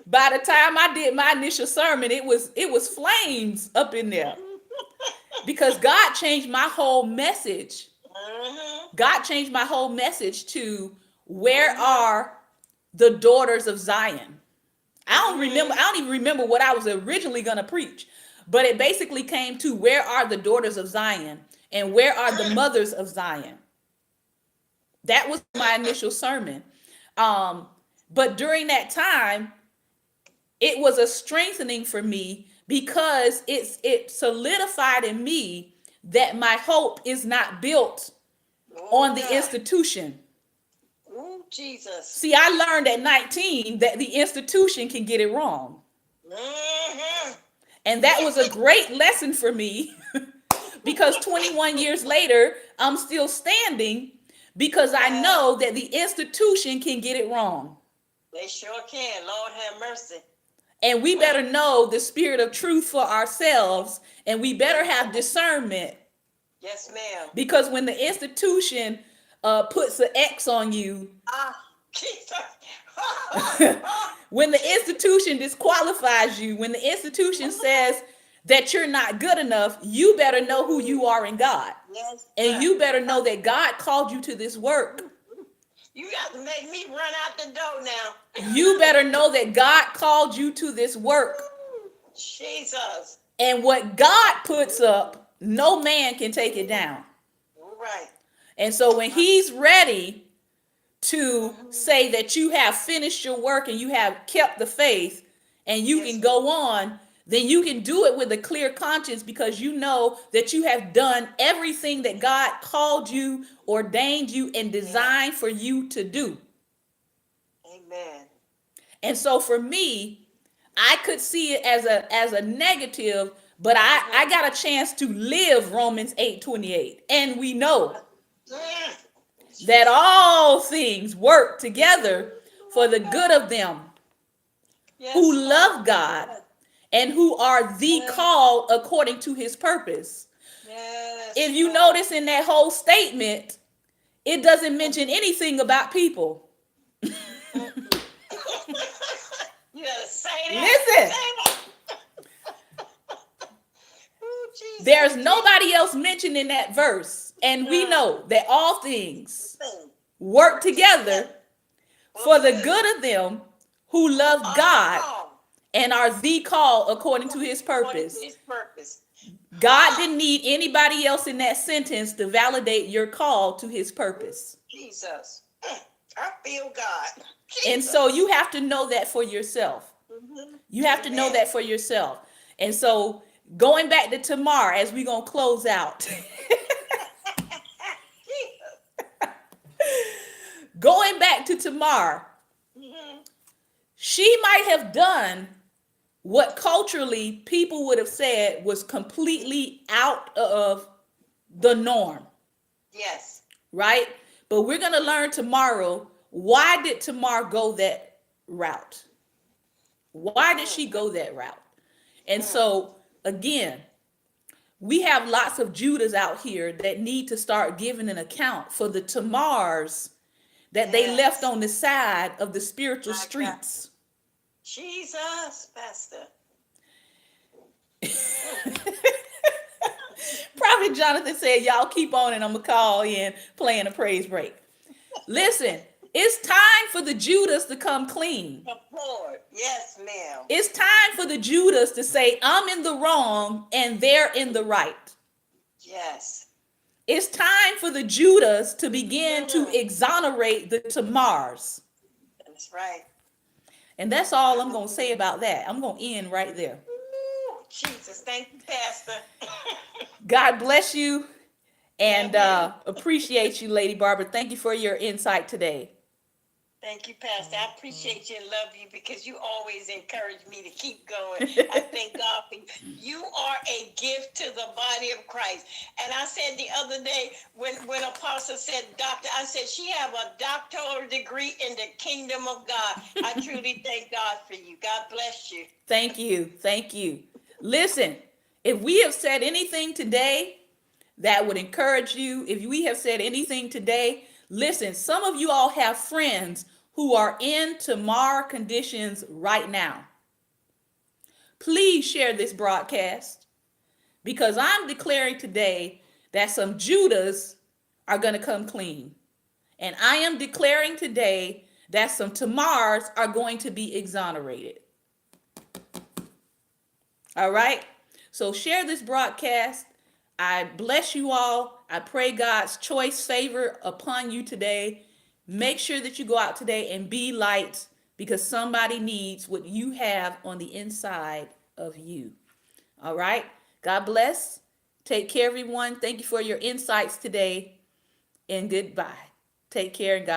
by the time I did my initial sermon, it was flames up in there. Because God changed my whole message. God changed my whole message to where are the daughters of Zion? I don't even remember what I was originally going to preach, but it basically came to where are the daughters of Zion and where are the mothers of Zion? That was my initial sermon. But during that time, it was a strengthening for me because it solidified in me that my hope is not built on the institution. Oh, Jesus. See, I learned at 19 that the institution can get it wrong. And that was a great lesson for me because 21 years later, I'm still standing because I know that the institution can get it wrong. They sure can. Lord have mercy. And we better know the spirit of truth for ourselves, and we better have discernment. Yes, ma'am. Because when the institution puts an X on you, Jesus. when the institution disqualifies you, when the institution says that you're not good enough, you better know who you are in God. Yes, and you better know that God called you to this work. You got to make me run out the door now. You better know that God called you to this work. Jesus. And what God puts up, no man can take it down. All right. And so when he's ready to say that you have finished your work and you have kept the faith and you can go on, then you can do it with a clear conscience because you know that you have done everything that God called you, ordained you, and designed for you to do. Amen. And so for me, I could see it as a negative, but I got a chance to live Romans 8:28. And we know that all things work together for the good of them who love God and who are the called according to his purpose. Yes. If you notice in that whole statement, it doesn't mention anything about people. You gotta say that. Listen. Say that. Ooh, Jesus. There's nobody else mentioned in that verse. And we know that all things work together for the good of them who love God and are the called according to his purpose. His purpose. God didn't need anybody else in that sentence to validate your call to his purpose. Jesus. I feel God. And Jesus. so you have to know that for yourself. Mhm. You have to know Amen. that for yourself. And so going back to Tamar, as we're going to close out, Jesus. going back to Tamar, Mhm. she might have done what culturally people would have said was completely out of the norm, Yes. right? But we're going to learn tomorrow, why did Tamar go that route? Why did she go that route? And so, again, we have lots of Judahs out here that need to start giving an account for the Tamars that they left Yes. on the side of the spiritual My God. streets. Jesus, Pastor. Prophet Jonathan said, y'all keep on and I'm going to call in playing a praise break. Listen, it's time for the Judas to come clean. Lord. Yes, ma'am. It's time for the Judas to say, I'm in the wrong and they're in the right. Yes. It's time for the Judas to begin to exonerate the Tamars. That's right. And that's all I'm going to say about that. I'm going to end right there. Ooh, Jesus, thank you, Pastor. God bless you and appreciate you, Lady Barbara. Thank you for your insight today. Thank you, Pastor. I appreciate you and love you because you always encourage me to keep going. I thank God for you. You are a gift to the body of Christ. And I said the other day when Apostle said doctor, I said she have a doctoral degree in the kingdom of God. I truly thank God for you. God bless you. Thank you. Thank you. Listen, if we have said anything today that would encourage you, if we have said anything today, listen, some of you all have friends who are in Tamar conditions right now. Please share this broadcast because I'm declaring today that some Judas are going to come clean. And I am declaring today that some Tamars are going to be exonerated. All right? So share this broadcast. I bless you all. I pray God's choice favor upon you today. Make sure that you go out today and be light because somebody needs what you have on the inside of you. All right? God bless. Take care, everyone. Thank you for your insights today. And goodbye. Take care and God